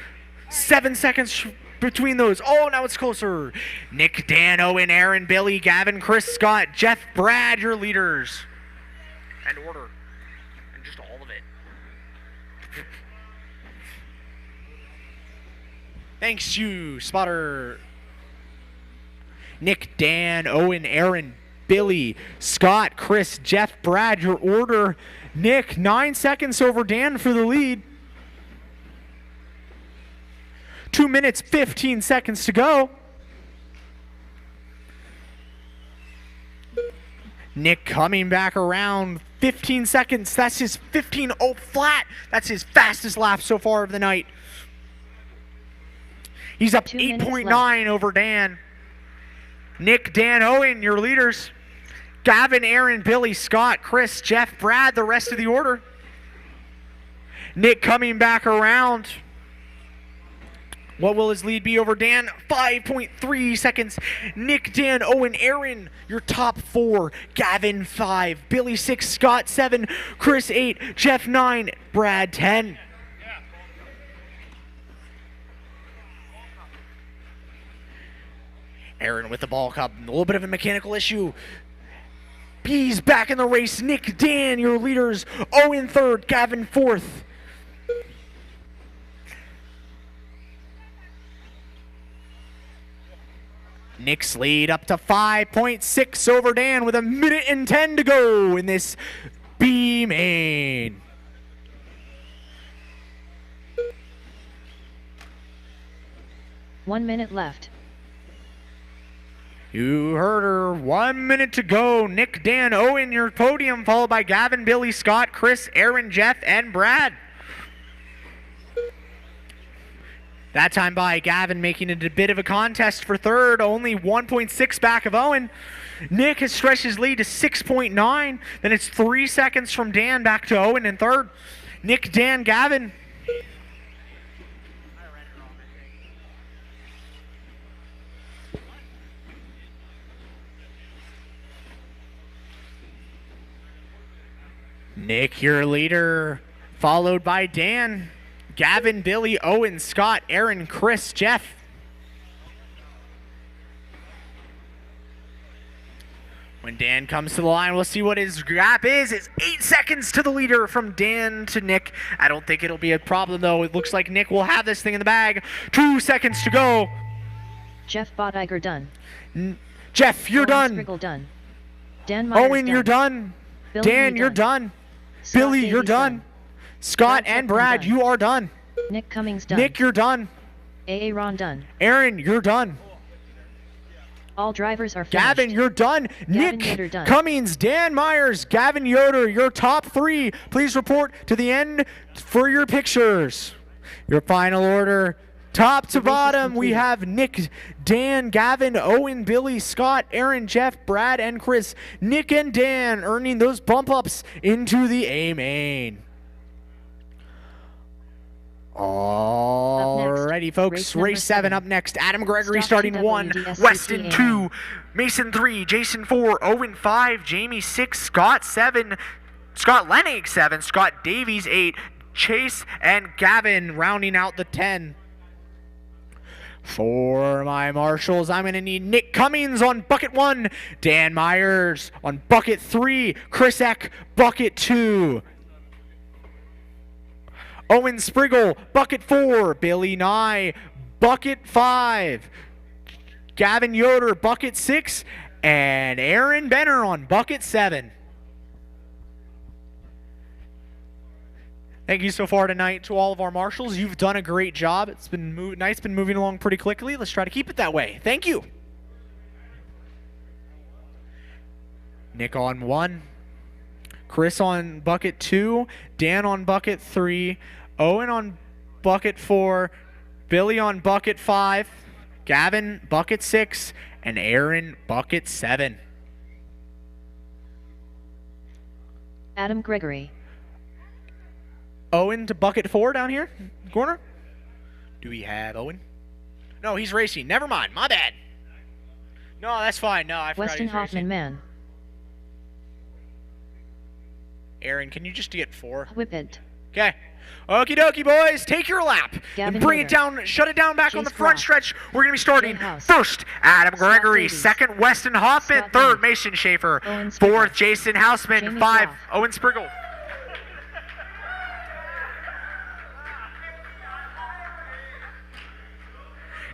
Speaker 4: 7 seconds between those. Oh, now it's closer. Nick, Dan, Owen, Aaron, Billy, Gavin, Chris, Scott, Jeff, Brad, your leaders. And order. And just all of it. Thanks, you, spotter. Nick, Dan, Owen, Aaron, Billy, Scott, Chris, Jeff, Brad, your order. Nick, 9 seconds over Dan for the lead. 2 minutes, 15 seconds to go. Nick coming back around, 15 seconds. That's his 15.0 flat. That's his fastest lap so far of the night. He's up 8.9 over Dan. Nick, Dan, Owen, your leaders. Gavin, Aaron, Billy, Scott, Chris, Jeff, Brad, the rest of the order. Nick coming back around. What will his lead be over Dan? 5.3 seconds. Nick, Dan, Owen, Aaron, your top 4. Gavin, 5. Billy, 6. Scott, 7. Chris, 8. Jeff, 9. Brad, 10. Aaron with the ball cup. A little bit of a mechanical issue. He's back in the race. Nick, Dan, your leaders. Owen, 3rd. Gavin, 4th. Nick's lead up to 5.6 over Dan with 1 minute and 10 to go in this B main.
Speaker 3: One minute left.
Speaker 4: You heard her. 1 minute to go. Nick, Dan, Owen, your podium, followed by Gavin, Billy, Scott, Chris, Aaron, Jeff, and Brad. That time by Gavin making it a bit of a contest for 3rd, only 1.6 back of Owen. Nick has stretched his lead to 6.9. Then it's 3 seconds from Dan back to Owen in 3rd. Nick, Dan, Gavin. Nick, your leader, followed by Dan, Gavin, Billy, Owen, Scott, Aaron, Chris, Jeff. When Dan comes to the line, we'll see what his gap is. It's 8 seconds to the leader from Dan to Nick. I don't think it'll be a problem, though. It looks like Nick will have this thing in the bag. 2 seconds to go.
Speaker 3: Jeff Bottiger done.
Speaker 4: Jeff, you're
Speaker 3: Owen
Speaker 4: done.
Speaker 3: Spriggle done. Dan Myers
Speaker 4: Owen,
Speaker 3: done.
Speaker 4: you're done.
Speaker 3: Billy
Speaker 4: Dan,
Speaker 3: Lee
Speaker 4: you're
Speaker 3: done.
Speaker 4: done.
Speaker 3: Scott
Speaker 4: Billy, you're
Speaker 3: Davies
Speaker 4: done. Scott
Speaker 3: Brad
Speaker 4: and
Speaker 3: Chapman
Speaker 4: Brad,
Speaker 3: done.
Speaker 4: you are done.
Speaker 3: Nick Cummings done.
Speaker 4: Nick, you're done.
Speaker 3: AA Ron done.
Speaker 4: Aaron, you're done.
Speaker 3: All drivers are finished.
Speaker 4: Gavin, you're done. Nick
Speaker 3: Yoder done.
Speaker 4: Cummings, Dan Myers, Gavin Yoder, your top 3. Please report to the end for your pictures. Your final order, top to
Speaker 3: The race is
Speaker 4: bottom, we
Speaker 3: completed.
Speaker 4: have Nick, Dan, Gavin, Owen, Billy, Scott, Aaron, Jeff, Brad, and Chris. Nick and Dan earning those bump ups into the A main. Alrighty, folks. Race 7 up next. Adam Gregory
Speaker 3: Stock
Speaker 4: starting 1,
Speaker 3: TWDSCTA.
Speaker 4: Weston 2, Mason 3, Jason 4, Owen 5, Jamie 6, Scott 7, Scott Lenig 7, Scott Davies 8, Chase and Gavin rounding out the 10. For my marshals, I'm going to need Nick Cummings on bucket 1, Dan Myers on bucket 3, Chris Eck bucket 2. Owen Spriggle, bucket 4. Billy Nye, bucket 5. Gavin Yoder, bucket 6. And Aaron Benner on bucket 7. Thank you so far tonight to all of our marshals. You've done a great job. It's been night's been moving along pretty quickly. Let's try to keep it that way. Thank you. Nick on 1. Chris on bucket 2, Dan on bucket 3, Owen on bucket 4, Billy on bucket 5, Gavin bucket 6, and Aaron bucket 7.
Speaker 3: Adam Gregory.
Speaker 4: Owen to bucket 4 down here, corner. Do we have Owen? No, he's racing. Never mind. My bad. No, that's fine. No, I forgot
Speaker 3: Weston
Speaker 4: he's racing.
Speaker 3: Hoffman man.
Speaker 4: Aaron, can you just get 4?
Speaker 3: Whippet.
Speaker 4: Okay. Okie dokie, boys. Take your lap.
Speaker 3: Gavin
Speaker 4: And bring it
Speaker 3: Yoder.
Speaker 4: down. Shut it down back on
Speaker 3: Chase
Speaker 4: the front
Speaker 3: Groff.
Speaker 4: stretch. We're going to be starting
Speaker 3: Jay House.
Speaker 4: first, Adam
Speaker 3: Scott
Speaker 4: Gregory.
Speaker 3: Davies.
Speaker 4: Second, Weston Hoffman.
Speaker 3: Scott
Speaker 4: Third,
Speaker 3: Davies.
Speaker 4: Mason Schaefer.
Speaker 3: Owen Spriggle.
Speaker 4: Fourth, Jason Houseman.
Speaker 3: Jamie
Speaker 4: 5,
Speaker 3: Groff.
Speaker 4: Owen Spriggle.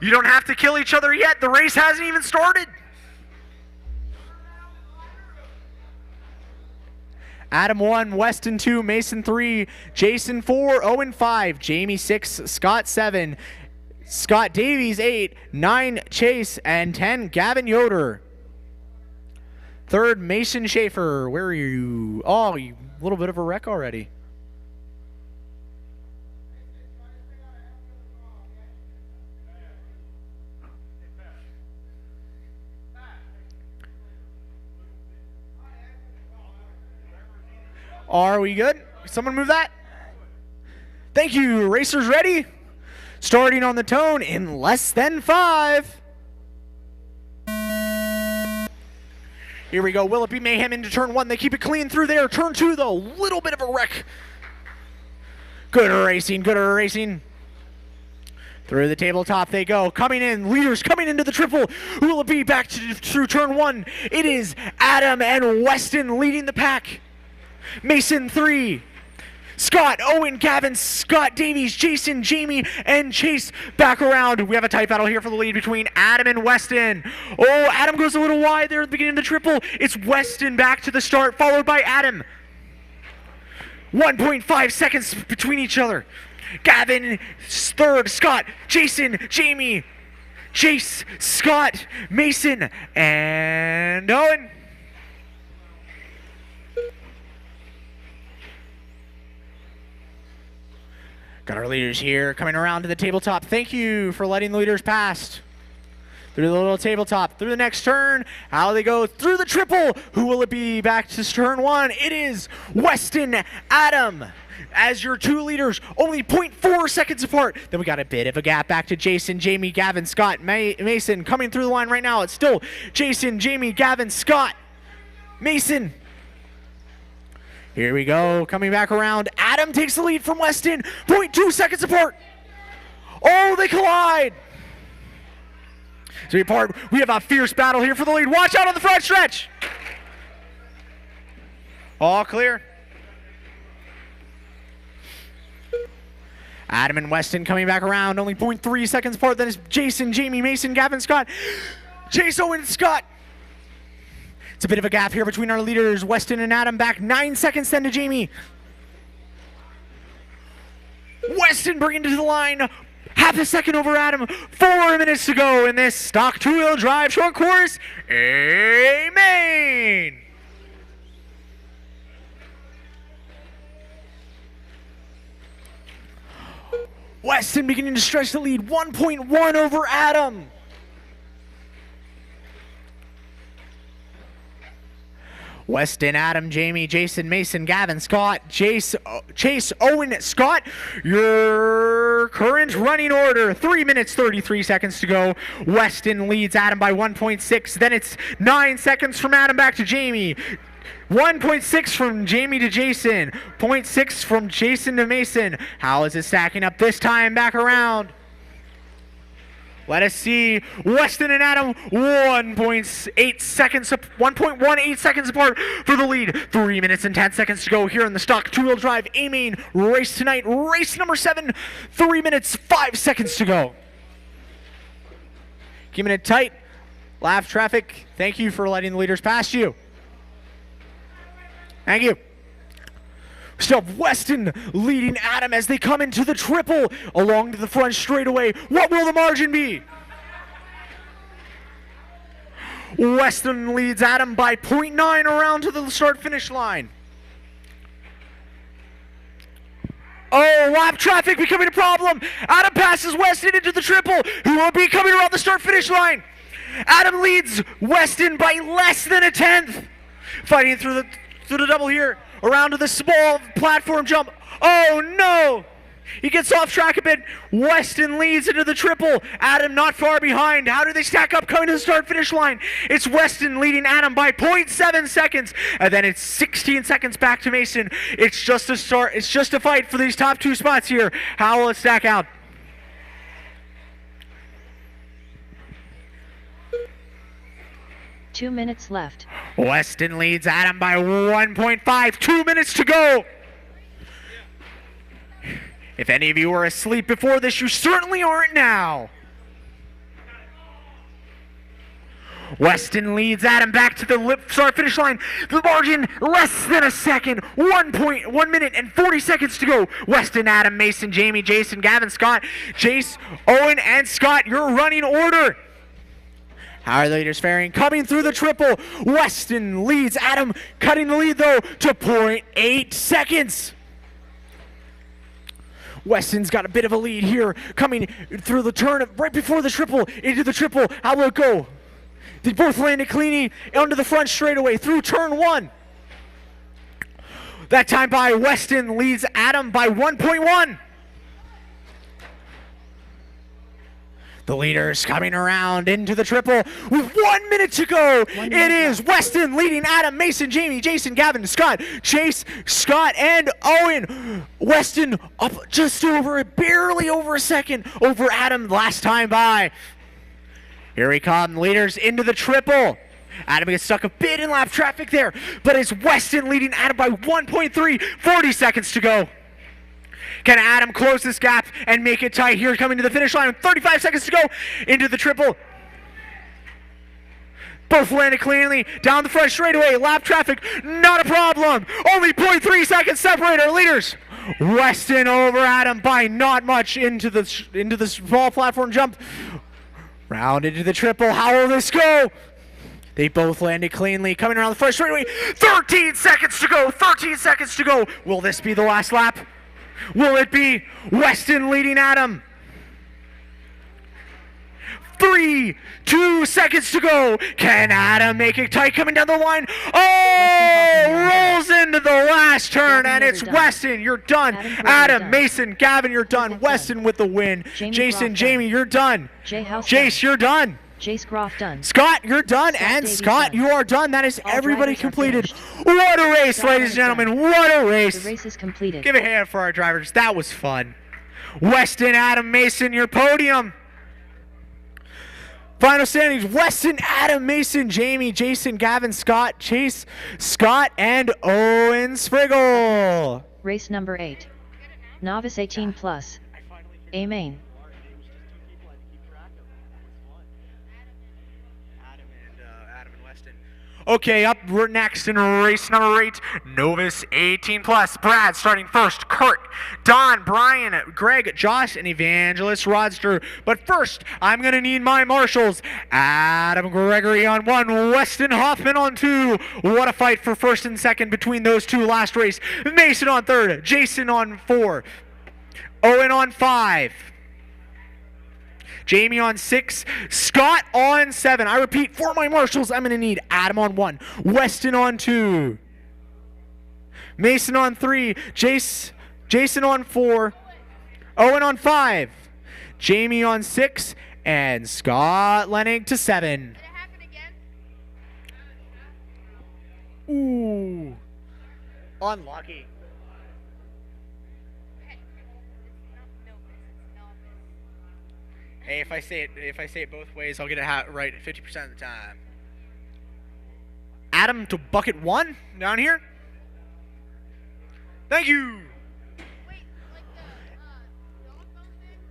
Speaker 4: You don't have to kill each other yet. The race hasn't even started. Adam 1, Weston 2, Mason 3, Jason 4, Owen 5, Jamie 6, Scott 7, Scott Davies 8, 9, Chase, and 10, Gavin Yoder. Third, Mason Schaefer. Where are you? Oh, a little bit of a wreck already. Are we good? Someone move that? Thank you. Racers ready? Starting on the tone in less than 5. Here we go. Will it be mayhem into turn 1? They keep it clean through there. Turn 2, though. Little bit of a wreck. Good racing. Good racing. Through the tabletop they go. Coming in. Leaders coming into the triple. Who will it be back through turn 1? It is Adam and Weston leading the pack. Mason 3. Scott, Owen, Gavin, Scott Davies, Jason, Jamie, and Chase back around. We have a tight battle here for the lead between Adam and Weston. Oh, Adam goes a little wide there at the beginning of the triple. It's Weston back to the start, followed by Adam. 1.5 seconds between each other. Gavin, third, Scott, Jason, Jamie, Chase, Scott, Mason, and Owen. Got our leaders here coming around to the tabletop. Thank you for letting the leaders pass. Through the little tabletop, through the next turn. How do they go through the triple? Who will it be back to turn 1? It is Weston, Adam as your 2 leaders, only 0.4 seconds apart. Then we got a bit of a gap back to Jason, Jamie, Gavin, Scott, Mason coming through the line right now. It's still Jason, Jamie, Gavin, Scott, Mason. Here we go, coming back around. Adam takes the lead from Weston, 0.2 seconds apart. Oh, they collide. So we have a fierce battle here for the lead. Watch out on the front stretch. All clear. Adam and Weston coming back around, only 0.3 seconds apart. Then it's Jason, Jamie, Mason, Gavin, Scott, Chase, Owen, Scott. It's a bit of a gap here between our leaders. Weston and Adam back 9 seconds then to Jamie. Weston bringing it to the line. Half a second over Adam. 4 minutes to go in this stock two-wheel drive short course. Amen. Weston beginning to stretch the lead. 1.1 over Adam. Weston, Adam, Jamie, Jason, Mason, Gavin, Scott, Chase, Owen, Scott, your current running order. 3 minutes, 33 seconds to go. Weston leads Adam by 1.6. Then it's 9 seconds from Adam back to Jamie. 1.6 from Jamie to Jason. 0.6 from Jason to Mason. How is it stacking up this time back around? Let us see. Weston and Adam 1.8 seconds, 1.18 seconds apart for the lead. 3 minutes and 10 seconds to go here in the stock two-wheel drive A-Main race tonight. Race number 7. 3 minutes, 5 seconds to go. Keeping it tight. Lap traffic, thank you for letting the leaders pass you. Thank you. Still Weston leading Adam as they come into the triple along to the front straightaway. What will the margin be? Weston leads Adam by 0.9 around to the start-finish line. Oh, lap traffic becoming a problem. Adam passes Weston into the triple, who will be coming around the start-finish line. Adam leads Weston by less than a tenth. Fighting through the double here. Around to the small platform jump. Oh no! He gets off track a bit. Weston leads into the triple. Adam not far behind. How do they stack up coming to the start-finish line? It's Weston leading Adam by 0.7 seconds. And then it's 16 seconds back to Mason. It's just a start. It's just a fight for these top 2 spots here. How will it stack out?
Speaker 3: Two minutes left.
Speaker 4: Weston leads Adam by 1.5. 2 minutes to go. If any of you were asleep before this, you certainly aren't now. Weston leads Adam back to the start finish line. The margin less than a second. 1 minute and 40 seconds to go. Weston, Adam, Mason, Jamie, Jason, Gavin, Scott, Chase, Owen, and Scott, your running order. How are the leaders faring? Coming through the triple. Weston leads Adam, cutting the lead though to 0.8 seconds. Weston's got a bit of a lead here, coming through the turn right before the triple, into the triple. How will it go? They both landed cleanly onto the front straightaway through turn 1. That time by Weston leads Adam by 1.1. The leaders coming around into the triple with 1 minute to go. It is Weston leading Adam, Mason, Jamie, Jason, Gavin, Scott, Chase, Scott, and Owen. Weston up just over, barely over a second over Adam last time by. Here we come, leaders into the triple. Adam gets stuck a bit in lap traffic there, but it's Weston leading Adam by 1.3, 40 seconds to go. Can Adam close this gap and make it tight here coming to the finish line? 35 seconds to go into the triple. Both landed cleanly down the front straightaway. Lap traffic, not a problem. Only 0.3 seconds separate our leaders. Weston over Adam by not much into the small platform jump. Round into the triple. How will this go? They both landed cleanly coming around the front straightaway. 13 seconds to go. 13 seconds to go. Will this be the last lap? Will it be Weston leading Adam? 3, 2 seconds to go. Can Adam make it tight coming down the line? Oh, rolls into the last turn, and it's Weston. You're done. Adam, Mason, Gavin, you're done. Weston with the win. Jason, Jamie, you're done. Jace, you're done.
Speaker 3: Chase Groff done.
Speaker 4: Scott, you're done. And Scott, you are done. That is everybody completed. What a race, ladies and gentlemen. What a race.
Speaker 3: The race is completed.
Speaker 4: Give a hand for our drivers. That was fun. Weston, Adam, Mason, your podium. Final standings: Weston, Adam, Mason, Jamie, Jason, Gavin, Scott, Chase, Scott, and Owen Spriggle.
Speaker 3: Race number 8. Novice 18 plus. A main.
Speaker 4: Okay, up next in race number 8, Novice 18 plus. Brad starting first. Kurt, Don, Brian, Greg, Josh, and Evangelist Rodster. But first, I'm going to need my marshals. Adam Gregory on 1, Weston Hoffman on 2. What a fight for first and second between those two last race. Mason on 3rd, Jason on 4, Owen on 5. Jamie on 6, Scott on 7. I repeat, for my marshals, I'm going to need Adam on 1, Weston on 2, Mason on 3, Jason on 4, Owen on 5, Jamie on 6, and Scott Lenig to 7. Ooh. Unlucky. Hey, if I say it both ways, I'll get it right 50% of the time. Adam to bucket 1 down here. Thank you.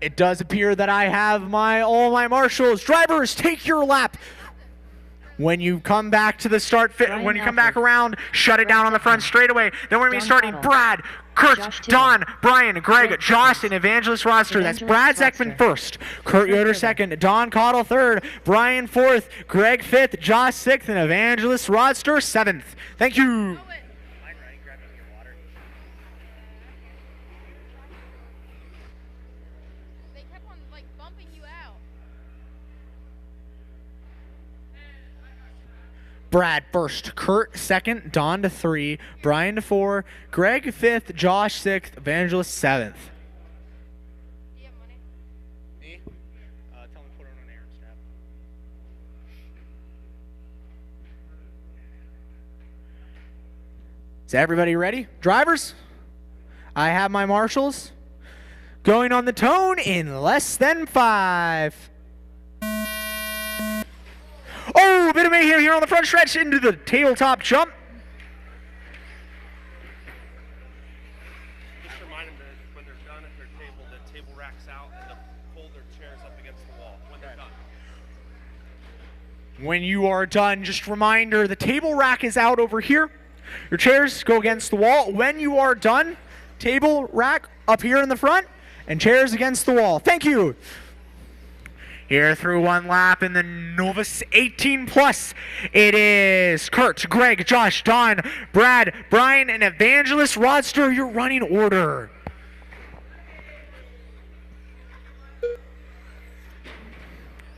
Speaker 4: It does appear that I have all my marshals. Drivers, take your lap. When you come back to the start, when you come back around, shut it down on the front straightaway. Then we're going to be starting Brad, Kurt, Don, Brian, Greg, Josh, and Evangelist Roster. That's Brad Zeckman first, Kurt Yoder second, Don Cottle third, Brian fourth, Greg fifth, Josh sixth, and Evangelist Roster seventh. Thank you. Brad first, Kurt second, Don to 3, Brian to 4, Greg 5th, Josh 6th, Evangelist 7th. Do you have money? Me? Tell him to put it on Aaron's tab. Is everybody ready? Drivers, I have my marshals going on the tone in less than 5. Oh, a bit of mayhem here on the front stretch into the tabletop jump.
Speaker 2: Just remind them that when they're done at their table, the table rack's out and they'll pull their chairs up against the wall when they're done.
Speaker 4: When you are done, just a reminder, the table rack is out over here. Your chairs go against the wall. When you are done, table rack up here in the front and chairs against the wall. Thank you. Here through one lap in the Novice 18 plus, it is Kurt, Greg, Josh, Don, Brad, Brian, and Evangelist Rodster, your running order.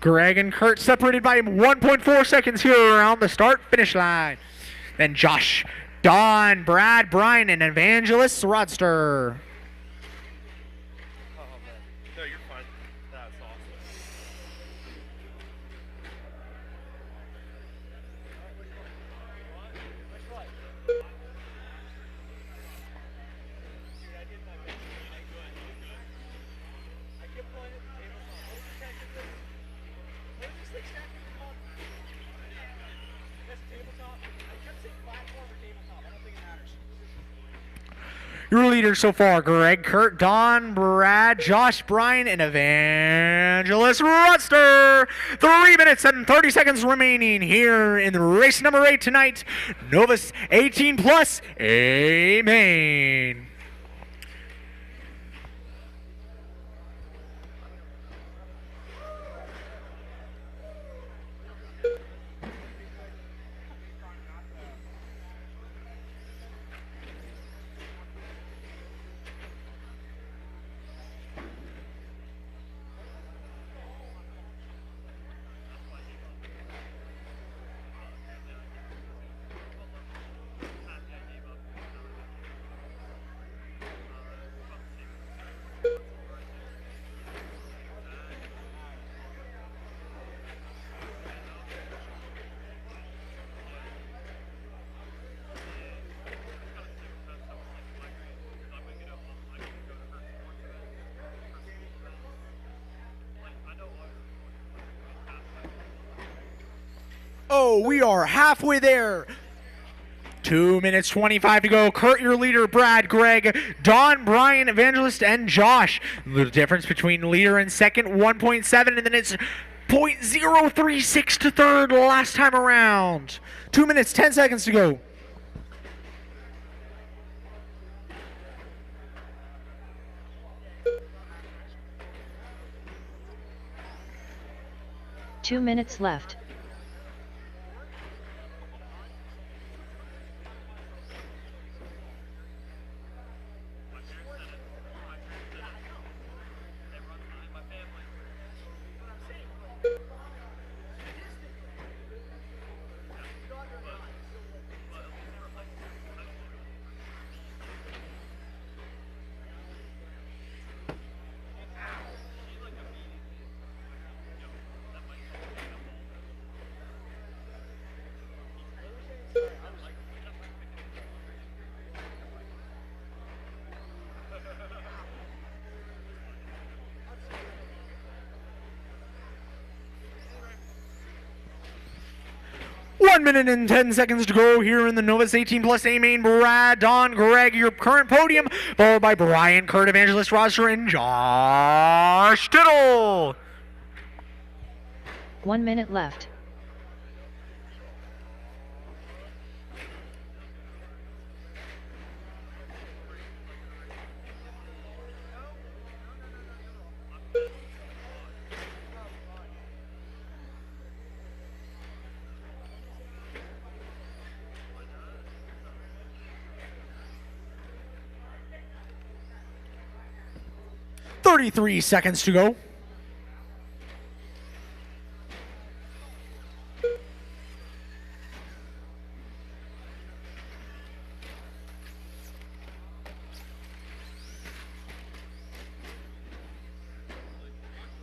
Speaker 4: Greg and Kurt separated by 1.4 seconds here around the start-finish line. Then Josh, Don, Brad, Brian, and Evangelist Rodster. Your leaders so far, Greg, Kurt, Don, Brad, Josh, Brian, and Evangelist Rodster. 3 minutes and 30 seconds remaining here in race number 8 tonight. Novice 18 plus, A main. go. We are halfway there. 2 minutes 25 to go. Kurt, your leader. Brad, Greg, Don, Brian, Evangelist, and Josh. The difference between leader and second, 1.7, and then it's 0.036 to third last time around. 2 minutes, 10 seconds to go.
Speaker 3: Two minutes left.
Speaker 4: One minute and 10 seconds to go here in the Novus 18 Plus A main. Brad, Don, Greg, your current podium, followed by Brian, Kurt, Evangelist, Roger, and Josh Tittle.
Speaker 3: 1 minute left.
Speaker 4: .33 seconds to go.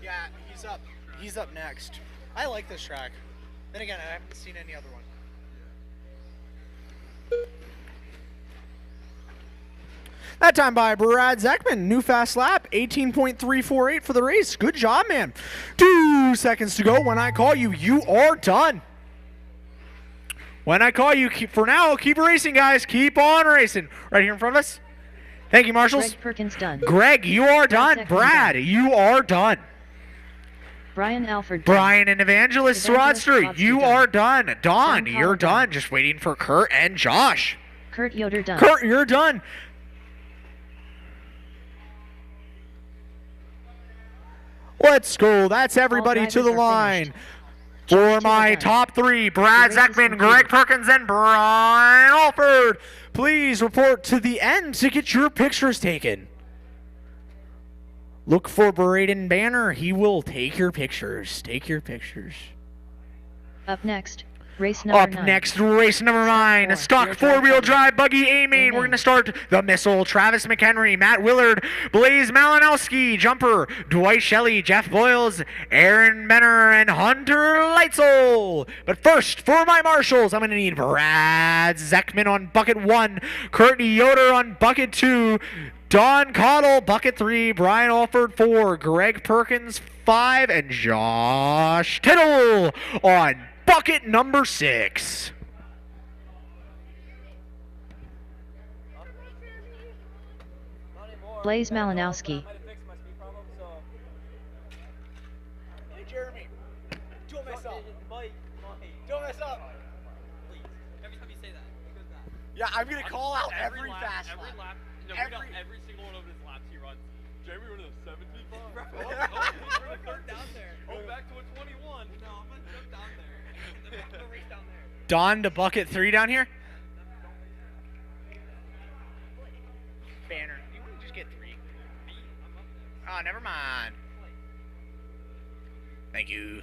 Speaker 4: Yeah, he's up next. I like this track. Then again, I haven't seen any other one. That time by Brad Zekman, new fast lap, 18.348 for the race. Good job, man. 2 seconds to go. When I call you, you are done. When I call you, for now, keep racing, guys. Keep on racing. Right here in front of us. Thank you, marshals.
Speaker 3: Greg Perkins done.
Speaker 4: Greg, you are done. Brad, you are done.
Speaker 3: Brian Alford done.
Speaker 4: Brian and Evangelist Rodster, you are done. Don, you're
Speaker 3: done.
Speaker 4: done. Just waiting for Kurt and Josh.
Speaker 3: Kurt Yoder done.
Speaker 4: Kurt, you're done. Let's go. That's everybody to the line. For my top three, Brad Zekman, Greg Perkins, and Brian Alford. Please report to the end to get your pictures taken. Look for Braden Banner. He will take your pictures. Take your pictures.
Speaker 3: Up next, race number 9.
Speaker 4: Race number 9. A stock four-wheel drive buggy A-main. We're going to start the Missile. Travis McHenry, Matt Willard, Blaze Malinowski, Jumper, Dwight Shelley, Jeff Boyles, Aaron Benner, and Hunter Leitzel. But first, for my marshals, I'm going to need Brad Zekman on bucket 1, Kurt Yoder on bucket 2, Don Cottle, bucket 3, Brian Alford 4, Greg Perkins 5, and Josh Tittle on bucket number 6.
Speaker 3: Blaze Malinowski.
Speaker 4: Hey Jeremy, don't mess up. Don't mess up.
Speaker 5: Please. Every time you say that, it goes bad.
Speaker 4: Yeah, I'm gonna call out every fast
Speaker 5: Every
Speaker 4: lap.
Speaker 5: lap. No, we got every single one of his laps he runs. Jeremy running a 17. Bring a third down there. Oh, back to a 21. No, I'm gonna jump down there. I'm gonna race down there.
Speaker 4: Don to bucket 3 down here. Banner, you want to just get 3? Oh, never mind. Thank you.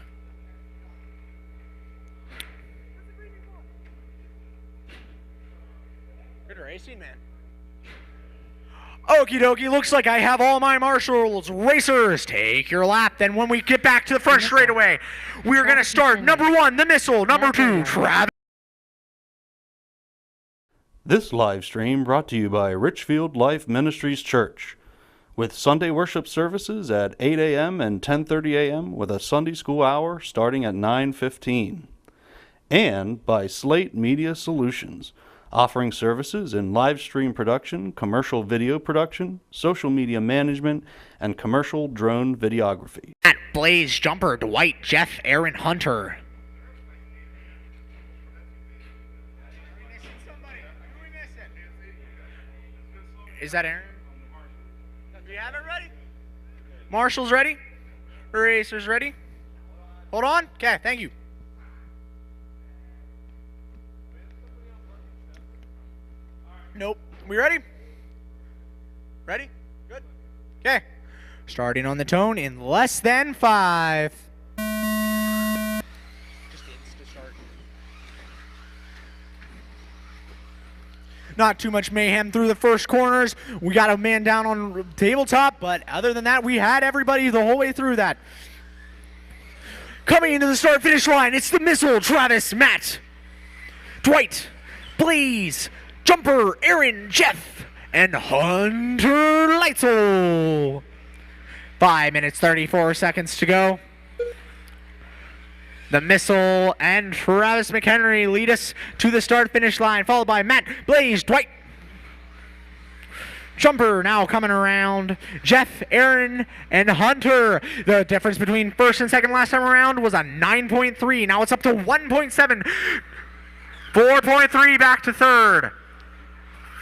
Speaker 4: Good racing, man. Okie dokie, looks like I have all my marshals. Racers, take your lap. Then when we get back to the front straightaway, we're going to start number 1, the Missile. Number 2, Travis.
Speaker 1: This live stream brought to you by Richfield Life Ministries Church, with Sunday worship services at 8 a.m. and 10:30 a.m. with a Sunday school hour starting at 9:15. and by Slate Media Solutions, offering services in live stream production, commercial video production, social media management, and commercial drone videography.
Speaker 4: Matt, Blaze, Jumper, Dwight, Jeff, Aaron, Hunter. Is that Aaron? Do you have it ready? Marshall's ready? Racers ready? Hold on. Okay, thank you. Nope. We ready? Ready? Good. Okay. Starting on the tone in less than 5. Just insta start. Not too much mayhem through the first corners. We got a man down on tabletop, but other than that, we had everybody the whole way through that. Coming into the start-finish line, it's the Missile, Travis, Matt, Dwight, Blaze, Jumper, Aaron, Jeff, and Hunter Leitzel. 5 minutes, 34 seconds to go. The Missile and Travis McHenry lead us to the start-finish line, followed by Matt, Blaze, Dwight, Jumper now coming around, Jeff, Aaron, and Hunter. The difference between first and second last time around was a 9.3. Now it's up to 1.7. 4.3 back to third.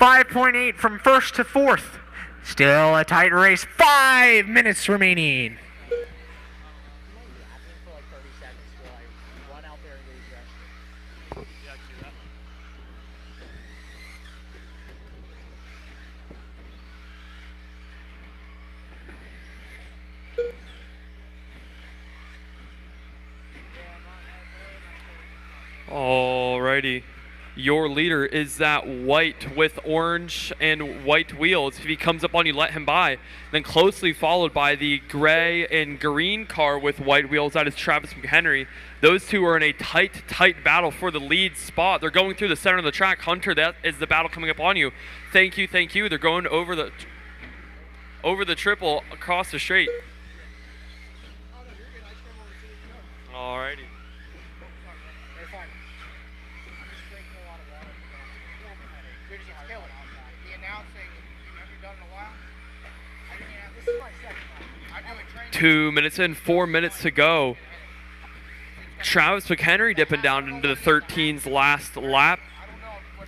Speaker 4: 5.8 from first to fourth. Still a tight race. 5 minutes remaining.
Speaker 5: 'Alrighty. Your leader is that white with orange and white wheels. If he comes up on you, let him by. Then closely followed by the gray and green car with white wheels. That is Travis McHenry. Those two are in a tight battle for the lead spot. They're going through the center of the track. Hunter, that is the battle coming up on you. Thank you. They're going over the triple across the straight. Alrighty. Two minutes in, 4 minutes to go. Travis McHenry dipping down into the 13's last lap.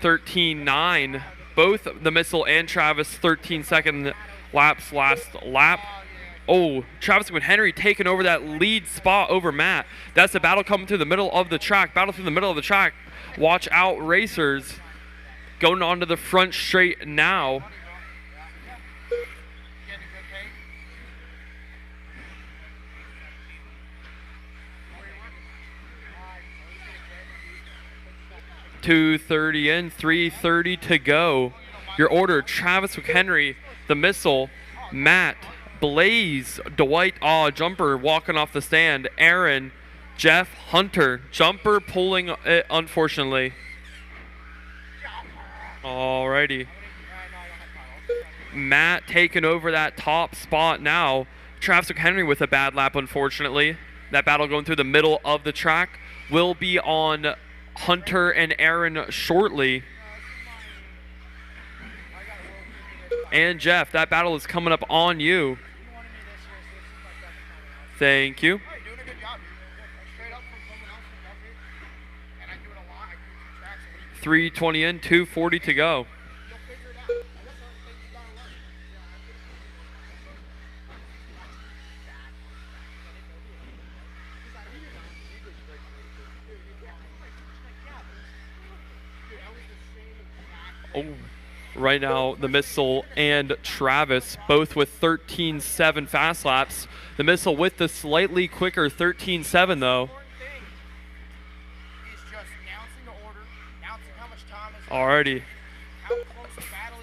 Speaker 5: 13.9. Both the Missile and Travis 13-second laps last lap. Oh, Travis McHenry taking over that lead spot over Matt. That's the battle coming through the middle of the track. Watch out, racers. Going onto the front straight now. .230 in, 3:30 to go. Your order: Travis McHenry, the Missile, Matt, Blaze, Dwight, Jumper walking off the stand, Aaron, Jeff, Hunter. Jumper pulling it, unfortunately. Alrighty. Matt taking over that top spot now. Travis McHenry with a bad lap, unfortunately. That battle going through the middle of the track will be on Hunter and Aaron shortly. And Jeff, that battle is coming up on you. Thank you. 3:20 in, 2:40 to go. Oh, right now the Missile and Travis both with 13.7 fast laps. The Missile with the slightly quicker 13.7 though. Alrighty.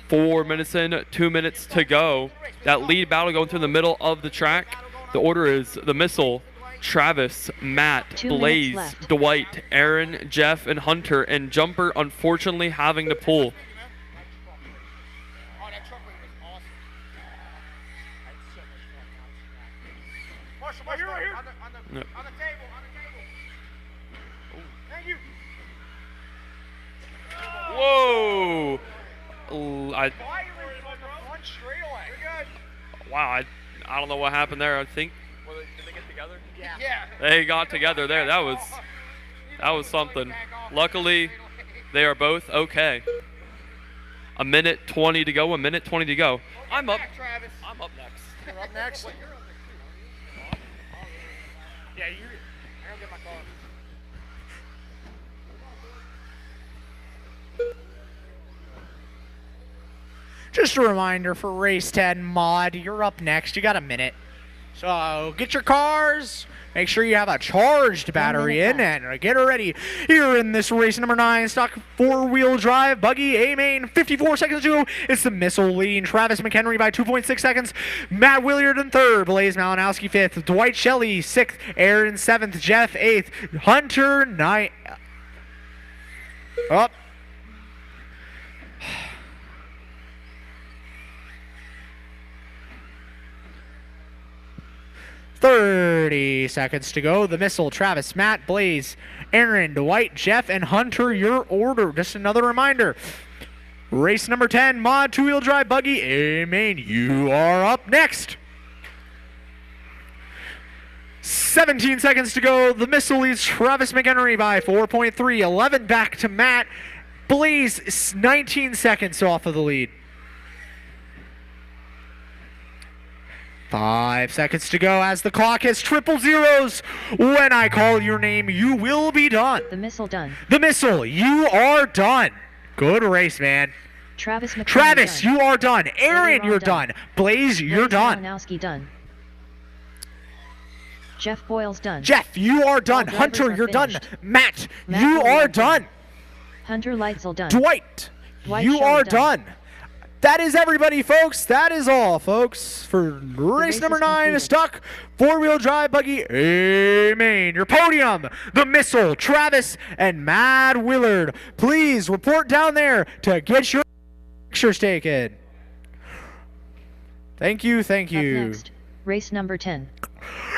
Speaker 5: 4 minutes in, 2 minutes to go. That lead battle going through the middle of the track. The order is the Missile, Travis, Matt, Blaze, Dwight, Aaron, Jeff, and Hunter, and Jumper unfortunately having to pull. Whoa! Wow, I don't know what happened there. I think did they get together?
Speaker 4: Yeah.
Speaker 5: They got together there. That was something. Luckily, they are both okay. A minute 20 to go. I'm up. I'm up next.
Speaker 4: You're up next. Yeah, I'll get my car. Just a reminder for Race 10 Mod, you're up next. You got a minute. So get your cars. Make sure you have a charged battery in and get ready. Here in this race number 9, stock 4-wheel drive buggy A-main, 54 seconds to go. It's the Missile leading Travis McHenry by 2.6 seconds. Matt Willard in 3rd, Blaze Malinowski 5th, Dwight Shelley 6th, Aaron 7th, Jeff 8th, Hunter 9th. Up. 30 seconds to go. The Missile, Travis, Matt, Blaze, Aaron, Dwight, Jeff, and Hunter, your order. Just another reminder. Race number 10, Mod 2-wheel drive buggy A-main. You are up next. 17 seconds to go. The Missile leads Travis McHenry by 4.3. 11 back to Matt. Blaze 19 seconds off of the lead. 5 seconds to go as the clock hits triple zeros. When I call your name, you will be done.
Speaker 3: The Missile done.
Speaker 4: The Missile, you are done. Good race, man.
Speaker 3: Travis McHenry
Speaker 4: Travis,
Speaker 3: done.
Speaker 4: you are done. Aaron, you're
Speaker 3: done.
Speaker 4: done. Blaze, you're done.
Speaker 3: Malinowski done. Jeff Boyles done.
Speaker 4: Jeff, you are done.
Speaker 3: All
Speaker 4: Hunter,
Speaker 3: drivers are
Speaker 4: you're done.
Speaker 3: finished.
Speaker 4: Matt,
Speaker 3: Matt
Speaker 4: you are
Speaker 3: Willard
Speaker 4: done.
Speaker 3: Hunter Leitzel done.
Speaker 4: Dwight,
Speaker 3: Dwight
Speaker 4: you
Speaker 3: Shelley
Speaker 4: are
Speaker 3: done.
Speaker 4: done. That is everybody, folks. That is all, folks, for race
Speaker 3: race
Speaker 4: number
Speaker 3: is
Speaker 4: 9,
Speaker 3: completed.
Speaker 4: stock 4-wheel drive buggy A-main. Your podium, the Missile, Travis, and Matt Willard. Please report down there to get your pictures taken. Thank you, thank
Speaker 3: Up
Speaker 4: you.
Speaker 3: next, race number 10.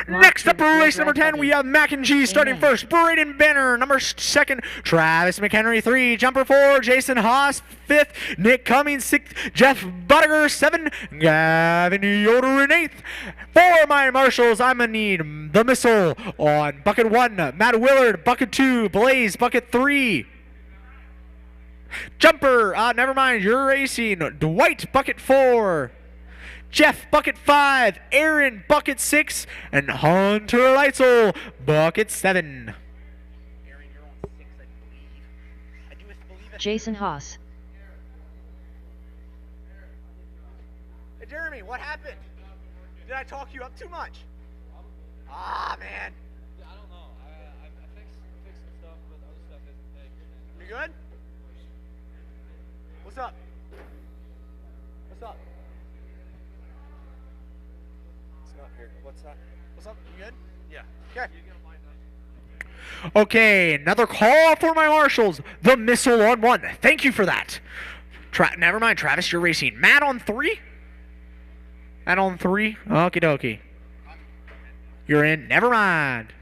Speaker 4: Next up for
Speaker 3: Mod
Speaker 4: race
Speaker 3: 2-wheel
Speaker 4: number
Speaker 3: drive
Speaker 4: 10, we
Speaker 3: buggy.
Speaker 4: have Mac and Cheese starting
Speaker 3: Amen.
Speaker 4: first. Braden Benner, number 2nd. Travis McHenry, 3. Jumper 4. Jason Haas, 5th. Nick Cummings, 6th. Jeff Buttiger, 7. Gavin Yoder in 8th. For my marshals, I'm going to need the Missile on bucket 1. Matt Willard, bucket 2. Blaze, bucket 3. Jumper, never mind, you're racing. Dwight, bucket 4. Jeff, bucket 5, Aaron, bucket 6, and Hunter Leitzel, bucket 7. Aaron, you're on 6, I believe. I do believe it.
Speaker 3: Jason Haas.
Speaker 4: Hey, Jeremy, what happened? Did I talk you up too much? Ah, man.
Speaker 5: Yeah, I don't know. I fixed some stuff, but the other stuff isn't big.
Speaker 4: You good? What's up? What's up?
Speaker 2: What's that?
Speaker 4: What's up? You good?
Speaker 2: Yeah.
Speaker 4: Okay. Okay, another call for my marshals. The Missile on 1. Thank you for that. Never mind, Travis, you're racing. Matt on 3? Matt on 3? Okie dokie. You're in. Never mind.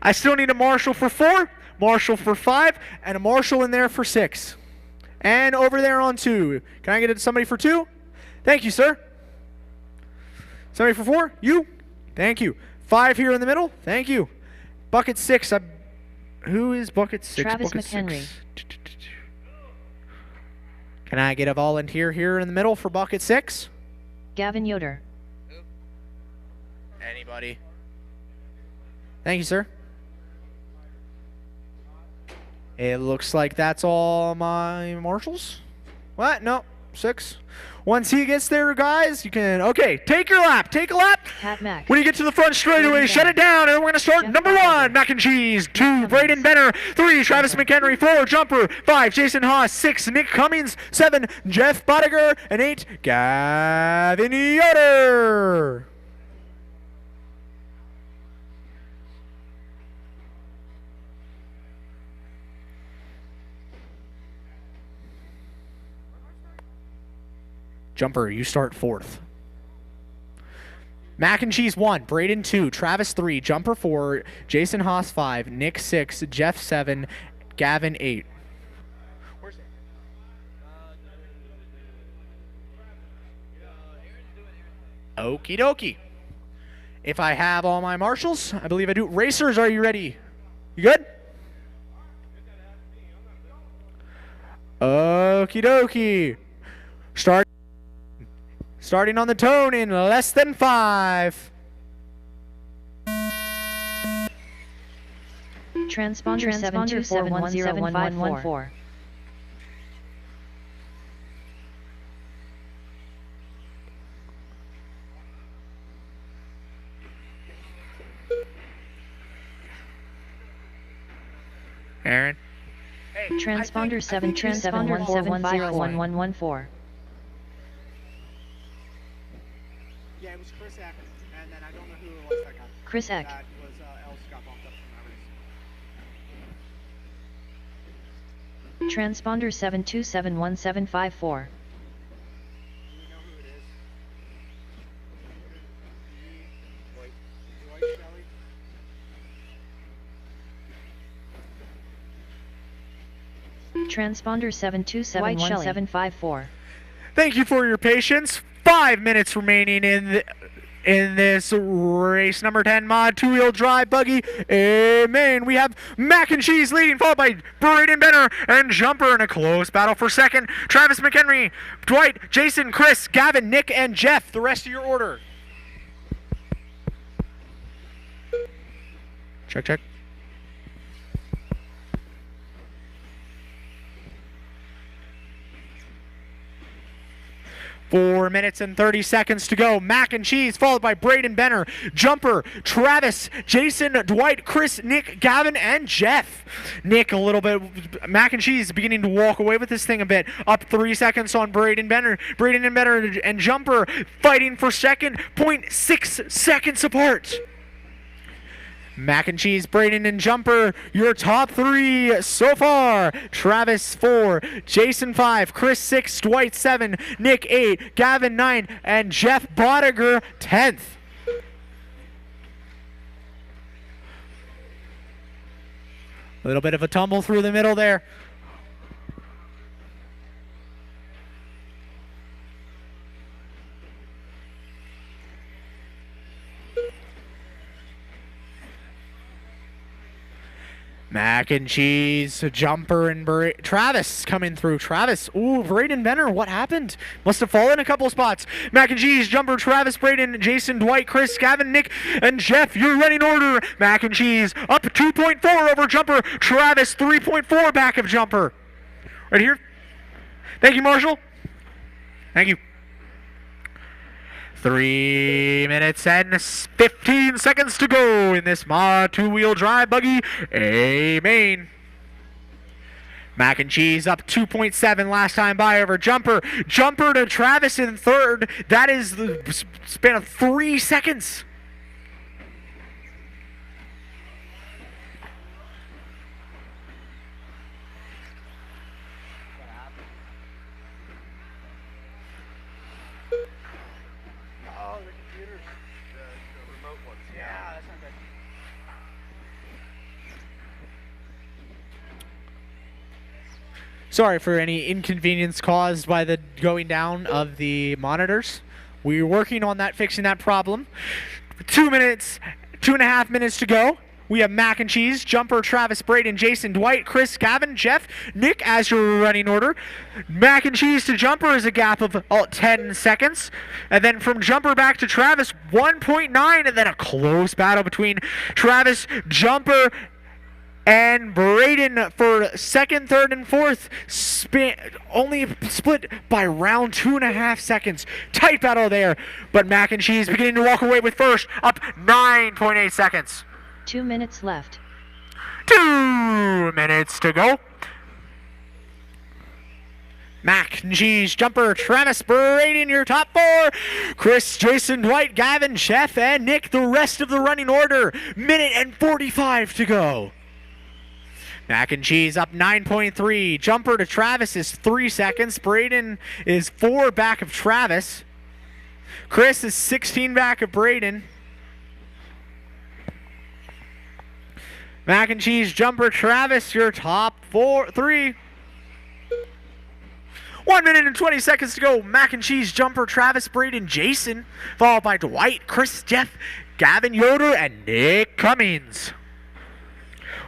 Speaker 4: I still need a marshal for 4, marshal for 5, and a marshal in there for 6. And over there on 2. Can I get somebody for 2? Thank you, sir. Somebody for 4? You? Thank you. 5 here in the middle? Thank you. Bucket 6. Who is bucket 6?
Speaker 3: Travis
Speaker 4: Bucket
Speaker 3: McHenry.
Speaker 4: 6. Can I get a volunteer here in the middle for bucket 6?
Speaker 3: Gavin Yoder.
Speaker 4: Anybody? Thank you, sir. It looks like that's all my marshals. What? No. 6. Once he gets there, guys, you can... Okay, take your lap. Take a lap.
Speaker 3: Pat Mack.
Speaker 4: When you get to the front straightaway, shut it down, and we're going to start
Speaker 3: Jeff
Speaker 4: number
Speaker 3: Buttiger.
Speaker 4: 1, Mac and Cheese. 2, Braden Benner. 3, Travis McHenry. 4, Jumper. 5, Jason Haas. 6, Nick Cummings. 7, Jeff Buttiger. And 8, Gavin Yoder. Jumper, you start 4th. Mac and Cheese 1, Braden 2, Travis 3, Jumper 4, Jason Haas 5, Nick 6, Jeff 7, Gavin 8. Okie dokie. If I have all my marshals, I believe I do. Racers, are you ready? You good? Okie dokie. Starting on the tone in less than 5.
Speaker 3: Transponder 727101114.
Speaker 4: Aaron?
Speaker 3: Transponder 727101114.
Speaker 4: Yeah, it was Chris Eck, and then I don't know who it was that got.
Speaker 3: Chris Eck.
Speaker 4: That was else got bumped up from that race.
Speaker 3: Transponder 7271754.
Speaker 4: Do we know who it is? Dwight Shelley?
Speaker 3: Transponder 7271754.
Speaker 4: Thank you for your patience. 5 minutes remaining in this race number 10 mod 2-wheel drive buggy. Amen. We have Mac and Cheese leading, followed by Braden Benner and Jumper in a close battle for second. Travis McHenry, Dwight, Jason, Chris, Gavin, Nick, and Jeff. The rest of your order. Check. 4 minutes and 30 seconds to go. Mac and Cheese, followed by Braden Benner, Jumper, Travis, Jason, Dwight, Chris, Nick, Gavin, and Jeff. Nick a little bit. Mac and Cheese beginning to walk away with this thing a bit. Up 3 seconds on Braden Benner. Braden and Benner and Jumper fighting for second. 0.6 seconds apart. Mac and Cheese, Braden, and Jumper, your top 3 so far. Travis 4, Jason 5, Chris 6, Dwight 7, Nick 8, Gavin 9, and Jeff Bodiger 10th. A little bit of a tumble through the middle there. Mac and Cheese, Jumper, and Travis coming through. Travis, ooh, Braden Benner, what happened? Must have fallen a couple spots. Mac and Cheese, Jumper, Travis, Braden, Jason, Dwight, Chris, Gavin, Nick, and Jeff, your running order. Mac and Cheese up 2.4 over Jumper. Travis 3.4 back of Jumper. Right here. Thank you, Marshall. Thank you. 3 minutes and 15 seconds to go in this mod 2-wheel drive buggy. Amen. Mac and Cheese up 2.7 last time by over Jumper. Jumper to Travis in third. That is the span of 3 seconds. Sorry for any inconvenience caused by the going down of the monitors. We're working on that, fixing that problem. 2 minutes, 2.5 minutes to go. We have Mac and Cheese, Jumper, Travis, Braden, Jason, Dwight, Chris, Gavin, Jeff, Nick as your running order. Mac and Cheese to Jumper is a gap of 10 seconds. And then from Jumper back to Travis, 1.9, and then a close battle between Travis, Jumper, and Braden for second, third, and fourth. Only split by around 2.5 seconds. Tight battle there. But Mac and Cheese beginning to walk away with first, up 9.8 seconds.
Speaker 3: 2 minutes left.
Speaker 4: 2 minutes to go. Mac and Cheese, Jumper, Travis, Braden, your top 4. Chris, Jason, Dwight, Gavin, Jeff, and Nick, the rest of the running order. Minute and 45 to go. Mac and Cheese up 9.3. Jumper to Travis is 3 seconds. Braden is 4 back of Travis. Chris is 16 back of Braden. Mac and Cheese, Jumper, Travis, your top 3. 1 minute and 20 seconds to go. Mac and Cheese Jumper, Travis, Braden, Jason, followed by Dwight, Chris, Jeff, Gavin Yoder, and Nick Cummings.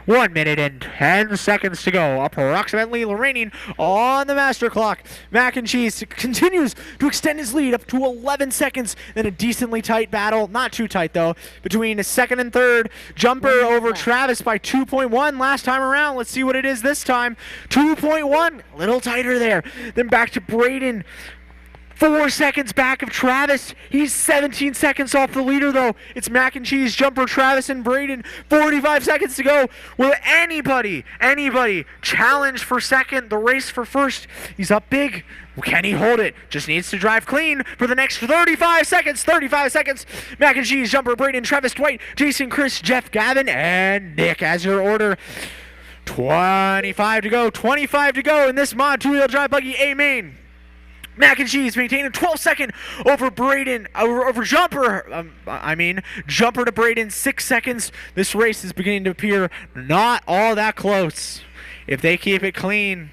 Speaker 4: 1 minute and 10 seconds to go. Approximately remaining on the master clock. Mac and Cheese continues to extend his lead up to 11 seconds in a decently tight battle. Not too tight, though. Between second and third. Jumper over Travis by 2.1 last time around. Let's see what it is this time. 2.1. A little tighter there. Then back to Braden. 4 seconds back of Travis. He's 17 seconds off the leader, though. It's Mac and Cheese, Jumper, Travis, and Braden. 45 seconds to go. Will anybody challenge for second, the race for first? He's up big. Can he hold it? Just needs to drive clean for the next 35 seconds. 35 seconds. Mac and Cheese, Jumper, Braden, Travis, Dwight, Jason, Chris, Jeff, Gavin, and Nick as your order. 25 to go. 25 to go in this mod two-wheel drive buggy A main. Mac and Cheese maintaining 12-second over Braden, over Jumper. Jumper to Braden, 6 seconds. This race is beginning to appear not all that close. If they keep it clean,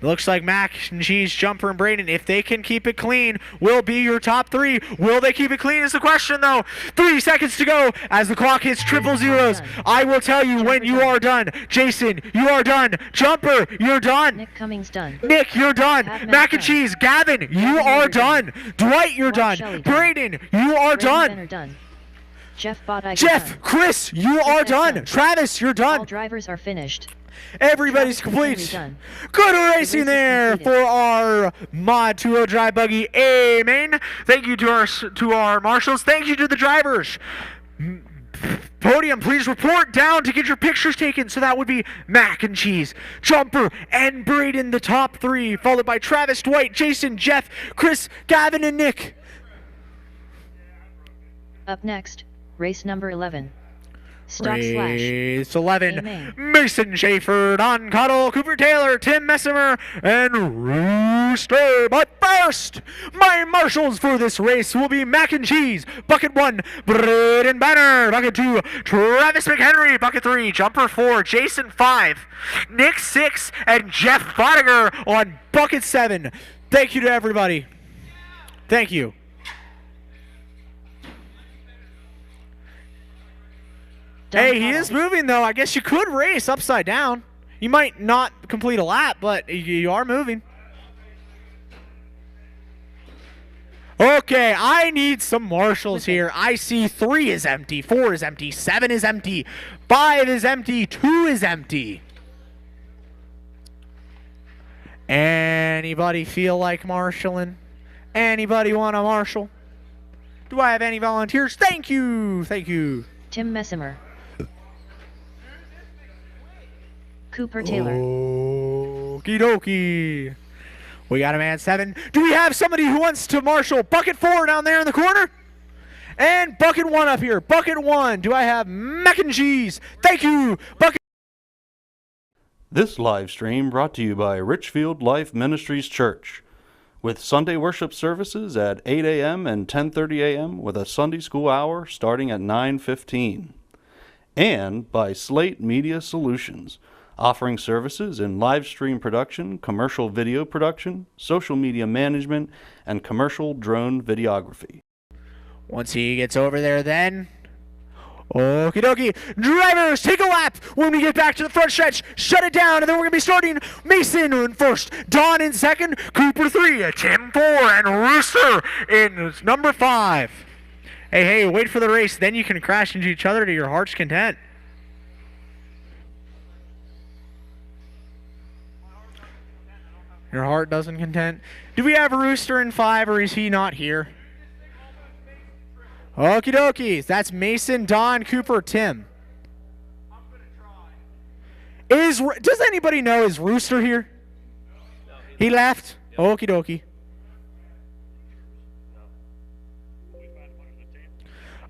Speaker 4: looks like Mac and Cheese, Jumper, and Braden, if they can keep it clean, will be your top three. Will they keep it clean is the question, though. 3 seconds to go as the clock hits triple zeros. I will tell you when you are done. Jason, you are done. Jumper, you're done.
Speaker 3: Nick Cummings done.
Speaker 4: Nick, you're done. Mac and Cheese, Gavin, you are done. Dwight, you're done. Braden, you are done.
Speaker 3: Jeff Boddiger
Speaker 4: Jeff,
Speaker 3: done.
Speaker 4: Chris, you are done. Travis, you're done.
Speaker 3: All drivers are finished.
Speaker 4: Everybody's complete. Good racing there for our mod 2-wheel drive buggy A main. Thank you to our marshals. Thank you to the drivers. Podium, please report down to get your pictures taken. So that would be Mac and Cheese, Jumper, and Braden, the top three, followed by Travis, Dwight, Jason, Jeff, Chris, Gavin, and Nick.
Speaker 3: Up next, race number 11.
Speaker 4: Race 11, Mason Schaefer, Don Cottle, Cooper Taylor, Tim Messimer, and Rooster. But first, my marshals for this race will be Mac and Cheese, Bucket 1, Braden Banner, Bucket 2, Travis McHenry, Bucket 3, Jumper 4, Jason 5, Nick 6, and Jeff Boddiger on Bucket 7. Thank you to everybody. Thank you. Hey, he is moving, though. I guess you could race upside down. You might not complete a lap, but you are moving. Okay, I need some marshals here. I see 3 is empty, 4 is empty, 7 is empty, 5 is empty, 2 is empty. Anybody feel like marshalling? Anybody want to marshal? Do I have any volunteers? Thank you. Thank you.
Speaker 3: Tim Messimer. Cooper Taylor.
Speaker 4: Okie dokie. We got a man 7. Do we have somebody who wants to marshal Bucket 4 down there in the corner? And Bucket 1 up here. Bucket 1. Do I have Mac and Cheese? Thank you. Bucket.
Speaker 1: This live stream brought to you by Richfield Life Ministries Church, with Sunday worship services at 8 a.m. and 10:30 a.m. with a Sunday school hour starting at 9:15. And by Slate Media Solutions, offering services in live stream production, commercial video production, social media management, and commercial drone videography.
Speaker 4: Once he gets over there, then okie dokie. Drivers, take a lap. When we get back to the front stretch, shut it down, and then we're going to be starting Mason in first, Don in second, Cooper 3, Tim 4, and Rooster in number 5. Hey, wait for the race, then you can crash into each other to your heart's content. Your heart doesn't content. Do we have Rooster in 5, or is he not here? Okie dokies. That's Mason, Don, Cooper, Tim. Does anybody know, is Rooster here? He left? Okie dokie.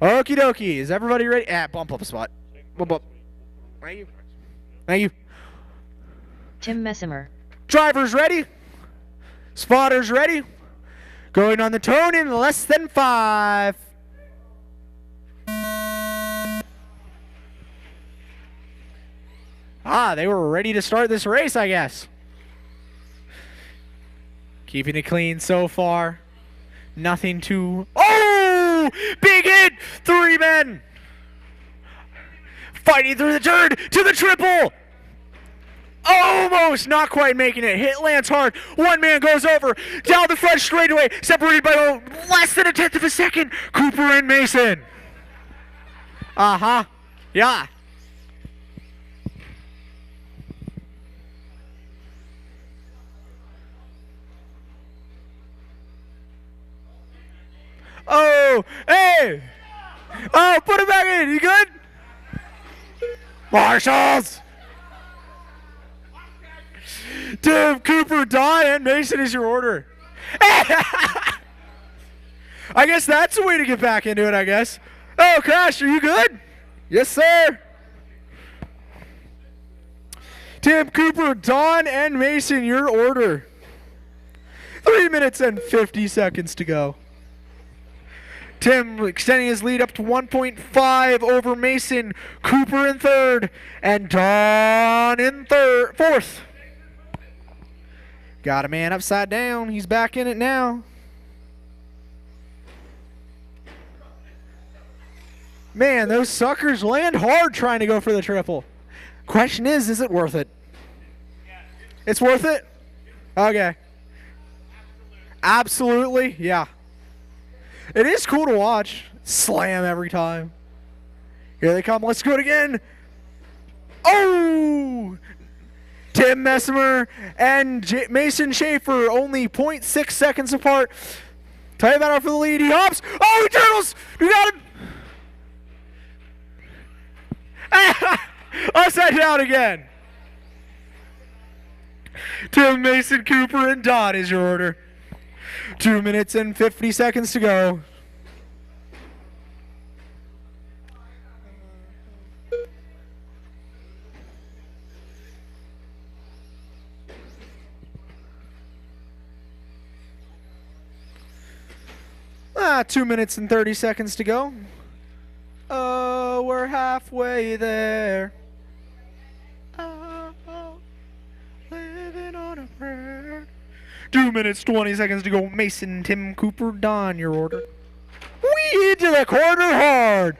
Speaker 4: Okie dokie. Is everybody ready? Bump up a spot. Bump up. Thank you. Thank you.
Speaker 3: Tim Messimer.
Speaker 4: Drivers ready? Spotters ready? Going on the tone in less than 5. They were ready to start this race, I guess. Keeping it clean so far. Nothing too... Oh! Big hit! 3 men! Fighting through the turn to the triple! Almost! Not quite making it. Hit lands hard. 1 man goes over. Down the front straightaway. Separated by less than a tenth of a second. Cooper and Mason. Uh-huh. Yeah. Oh, hey! Oh, put it back in. You good? Marshals! Tim, Cooper, Don, and Mason is your order. I guess that's a way to get back into it, I guess. Oh, Crash, are you good? Yes, sir. Tim, Cooper, Don, and Mason, your order. 3 minutes and 50 seconds to go. Tim extending his lead up to 1.5 over Mason, Cooper in third, and Don in fourth. Got a man upside down. He's back in it now. Man, those suckers land hard trying to go for the triple. Question is it worth it? It's worth it? Okay. Absolutely, yeah. It is cool to watch. Slam every time. Here they come. Let's do it again. Oh! Tim Messimer and Mason Schaefer only 0.6 seconds apart. Tie that out for the lead. He hops. Oh, he turtles. We got him. Upside down again. Tim, Mason, Cooper, and Don is your order. 2 minutes and 50 seconds to go. Ah, 2 minutes and 30 seconds to go. Oh, we're halfway there. Oh, living on a prayer. 2 minutes, 20 seconds to go. Mason, Tim, Cooper, Don, your order. Wee to the corner hard.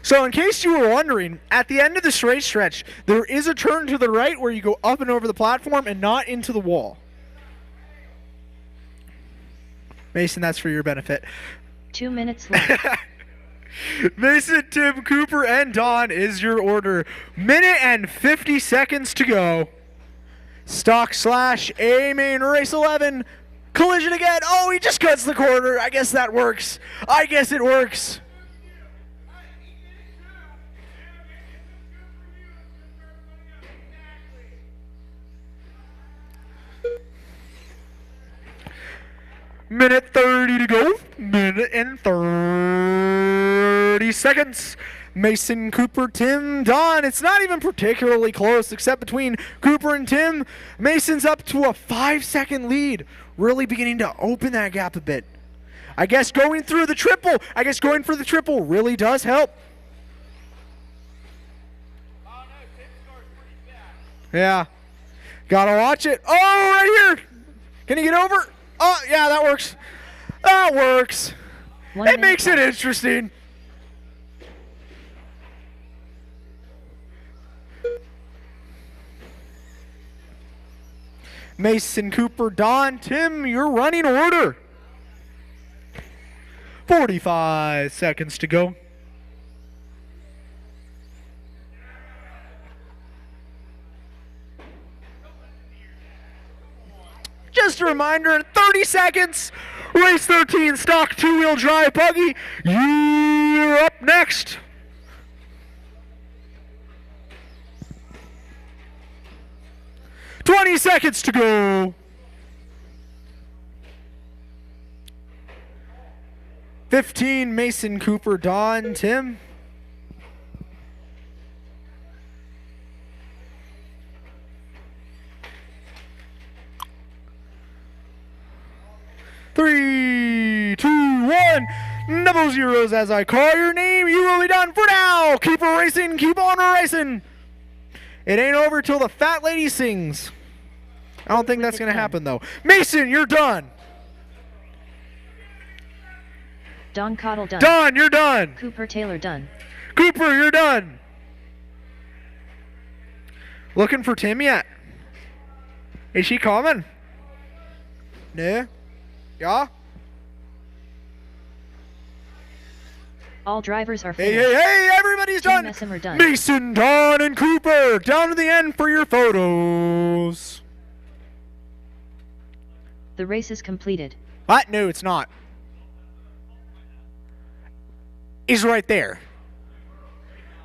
Speaker 4: So in case you were wondering, at the end of the straight stretch, there is a turn to the right where you go up and over the platform and not into the wall. Mason, that's for your benefit.
Speaker 3: 2 minutes left.
Speaker 4: Mason, Tim, Cooper, and Don is your order. Minute and 50 seconds to go. Stock slash A main race 11. Collision again. Oh, he just cuts the corner. I guess that works. I guess it works. Minute 30 to go. Minute and 30 seconds. Mason, Cooper, Tim, Don. It's not even particularly close except between Cooper and Tim. Mason's up to a 5-second lead. Really beginning to open that gap a bit. I guess going for the triple really does help. Yeah. Gotta watch it. Oh, right here. Can he get over? Oh, yeah, that works. That works. It makes it interesting. Mason, Cooper, Don, Tim, your running order. 45 seconds to go. Just a reminder, in 30 seconds, race 13, stock 2-wheel drive buggy, you're up next. $20 seconds to go. 15, Mason, Cooper, Don, Tim. Three, 2, 1. Double zeros as I call your name. You will be done for now. Keep racing. Keep on racing. It ain't over till the fat lady sings. I don't think that's going to happen, though. Mason, you're done.
Speaker 3: Don Cottle done.
Speaker 4: Done, you're done.
Speaker 3: Cooper Taylor done.
Speaker 4: Cooper, you're done. Looking for Tim yet? Is she coming? No? Yeah?
Speaker 3: All drivers are
Speaker 4: Hey,
Speaker 3: finished.
Speaker 4: hey, everybody's
Speaker 3: Team
Speaker 4: done.
Speaker 3: SM are done.
Speaker 4: Mason, Don, and Cooper, down to the end for your photos.
Speaker 3: The race is completed.
Speaker 4: What? No, it's not. Is right there.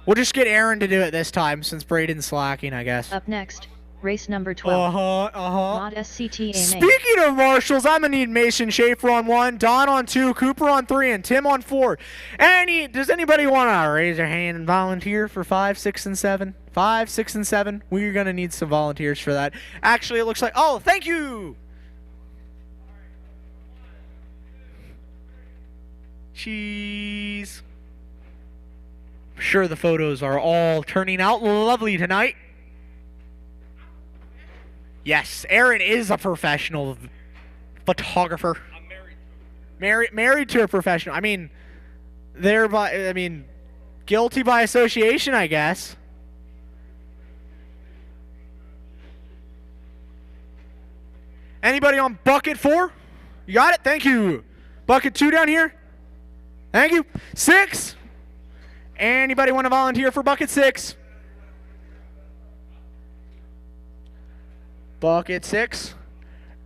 Speaker 4: We'll just get Aaron to do it this time since Braden's slacking, I guess.
Speaker 3: Up next, race number 12. Mod SCTA name.
Speaker 4: Speaking of marshals, I'm gonna need Mason Schaefer on 1, Don on 2, Cooper on 3, and Tim on 4. Does anybody want to raise their hand and volunteer for 5, 6, and 7? 5, 6, and 7. We're gonna need some volunteers for that. Actually, it looks like. Oh, thank you. Cheese. I'm sure the photos are all turning out lovely tonight. Yes, Aaron is a professional photographer.
Speaker 2: I'm married to
Speaker 4: Married to a professional. I mean, guilty by association, I guess. Anybody on bucket 4? You got it? Thank you. Bucket 2 down here? Thank you. 6? Anybody want to volunteer for bucket 6? Bucket 6?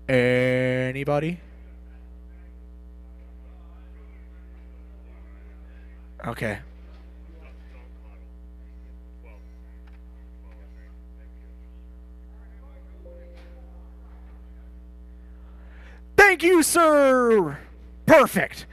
Speaker 4: Anybody? Okay. Thank you, sir. Perfect.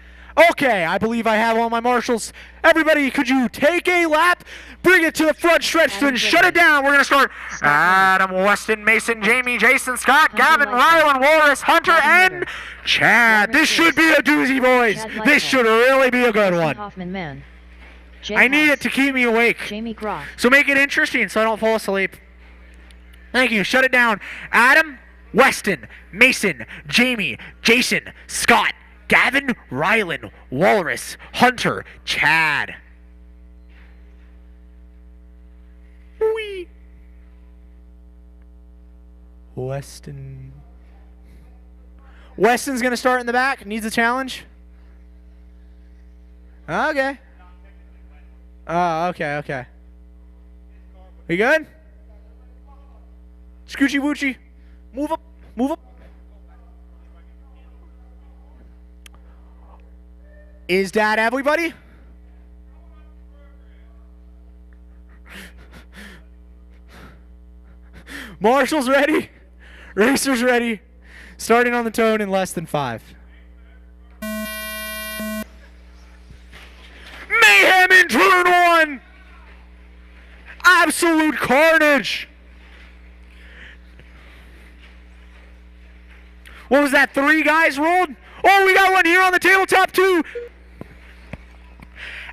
Speaker 4: Okay, I believe I have all my marshals. Everybody, could you take a lap, bring it to the front stretch, and shut it down? We're going to start Adam, Weston, Mason, Jamie, Jason, Scott, Gavin, Rylan, Walrus, Hunter, and Chad. This should be a doozy, boys. This should really be a good one.
Speaker 3: Hoffman Man.
Speaker 4: I need it to keep me awake.
Speaker 3: Jamie Groff.
Speaker 4: So make it interesting so I don't fall asleep. Thank you. Shut it down. Adam, Weston, Mason, Jamie, Jason, Scott, Gavin, Rylan, Walrus, Hunter, Chad. Wee. Weston's going to start in the back. Needs a challenge. Okay. Oh, okay. We good? Scoochie Woochie. Move up. Is that everybody? Marshall's ready. Racers ready. Starting on the tone in less than 5. Mayhem in turn 1. Absolute carnage. What was that? 3 guys rolled? Oh, we got one here on the tabletop too.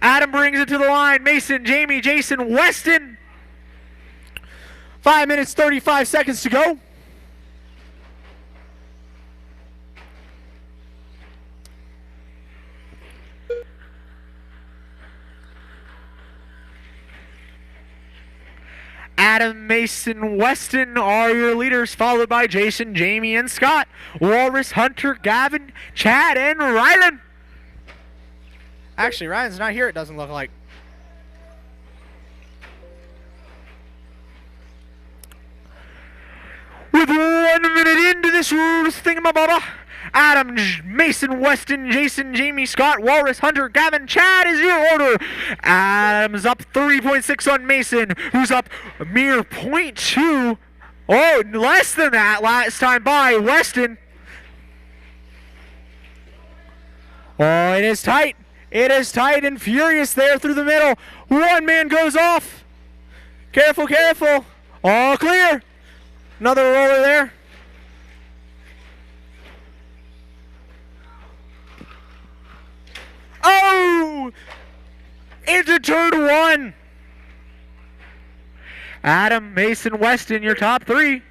Speaker 4: Adam brings it to the line. Mason, Jamie, Jason, Weston. 5 minutes, 35 seconds to go. Adam, Mason, Weston are your leaders, followed by Jason, Jamie, and Scott. Walrus, Hunter, Gavin, Chad, and Rylan. Actually, Ryan's not here, it doesn't look like. With 1 minute into this thingamababa, Adam, Mason, Weston, Jason, Jamie, Scott, Walrus, Hunter, Gavin, Chad is your order. Adam's up 3.6 on Mason, who's up a mere 0.2. Oh, less than that last time by Weston. Oh, it is tight. It is tight and furious there through the middle. One man goes off. Careful, careful. All clear. Another roller there. Oh! Into turn 1. Adam, Mason, Weston, your top 3.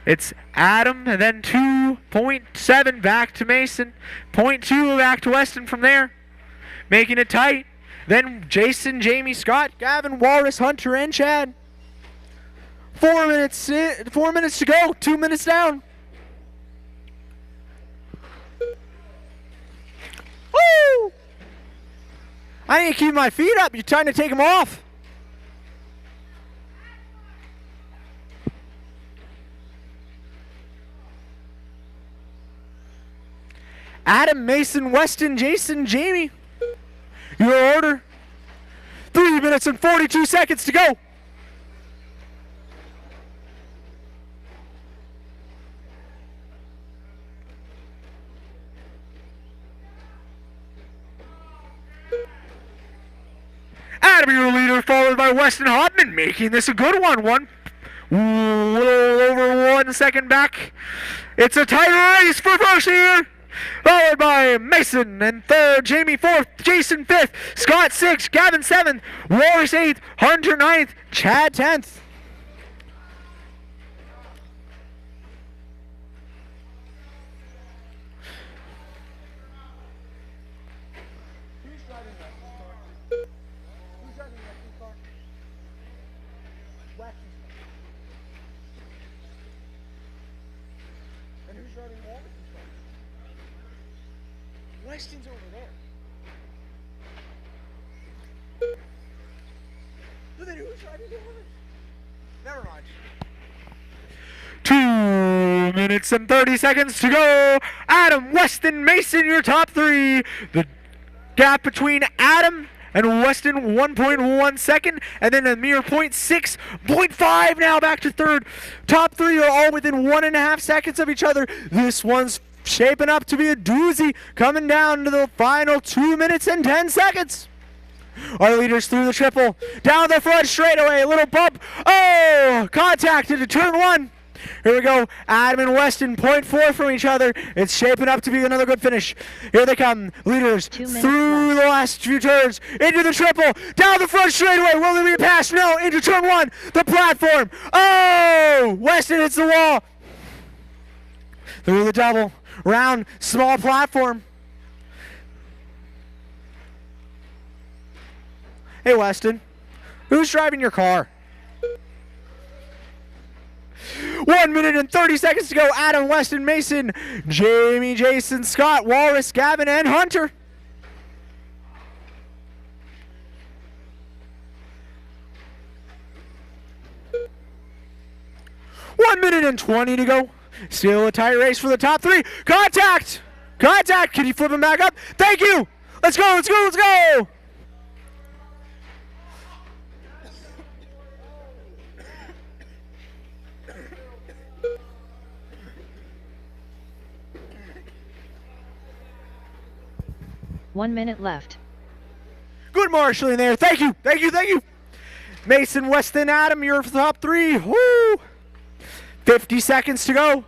Speaker 4: It's Adam, and then 2.7 back to Mason. 0.2 back to Weston from there. Making it tight. Then Jason, Jamie, Scott, Gavin, Walrus, Hunter, and Chad. 4 minutes to go. 2 minutes down. Woo! I need to keep my feet up. You're trying to take them off. Adam, Mason, Weston, Jason, Jamie. Your order. 3 minutes and 42 seconds to go. Adam, your leader, followed by Weston Hoffman, making this a good one. A little over 1 second back. It's a tight race for first here. Followed by Mason in third, Jamie fourth, Jason fifth, Scott sixth, Gavin seventh, Walrus eighth, Hunter ninth, Chad 10th. Weston's over there. But then who's driving the others? Never mind. 2 minutes and 30 seconds to go. Adam, Weston, Mason, your top three. The gap between Adam and Weston, 1.1 second, and then a mere 0.6, 0.5 now back to third. Top three are all within 1.5 seconds of each other. This one's shaping up to be a doozy, coming down to the final 2 minutes and 10 seconds. Our leaders through the triple, down the front straightaway, a little bump. Oh, contact into turn one. Here we go, Adam and Weston, 0.4 from each other. It's shaping up to be another good finish. Here they come, leaders through the last few turns, into the triple, down the front straightaway. Will there be a pass? No, into turn one, the platform. Oh, Weston hits the wall. Through the double, round, small platform. Hey, Weston, who's driving your car? 1 minute and 30 seconds to go. Adam, Weston, Mason, Jamie, Jason, Scott, Walrus, Gavin, and Hunter. One minute and 20 to go. Still a tight race for the top three. Contact! Contact! Can you flip him back up? Thank you! Let's go, let's go, let's go!
Speaker 3: One minute left.
Speaker 4: Good marshalling there. Thank you, thank you, thank you. Mason, Weston, Adam, you're top three. Woo! 50 seconds to go.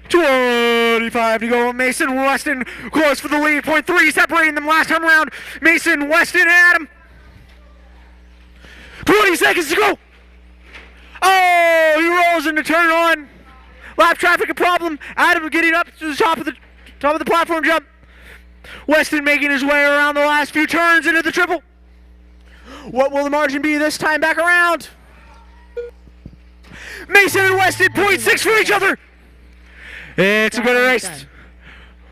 Speaker 4: .25 to go. Mason, Weston close for the lead. 0.3 separating them last time around. Mason, Weston, and Adam. 20 seconds to go. Oh, he rolls into turn on. Lap traffic a problem. Adam getting up to the top of the platform jump. Weston making his way around the last few turns into the triple. What will the margin be this time back around? Mason and Weston, 0.6 for each other. It's a good race.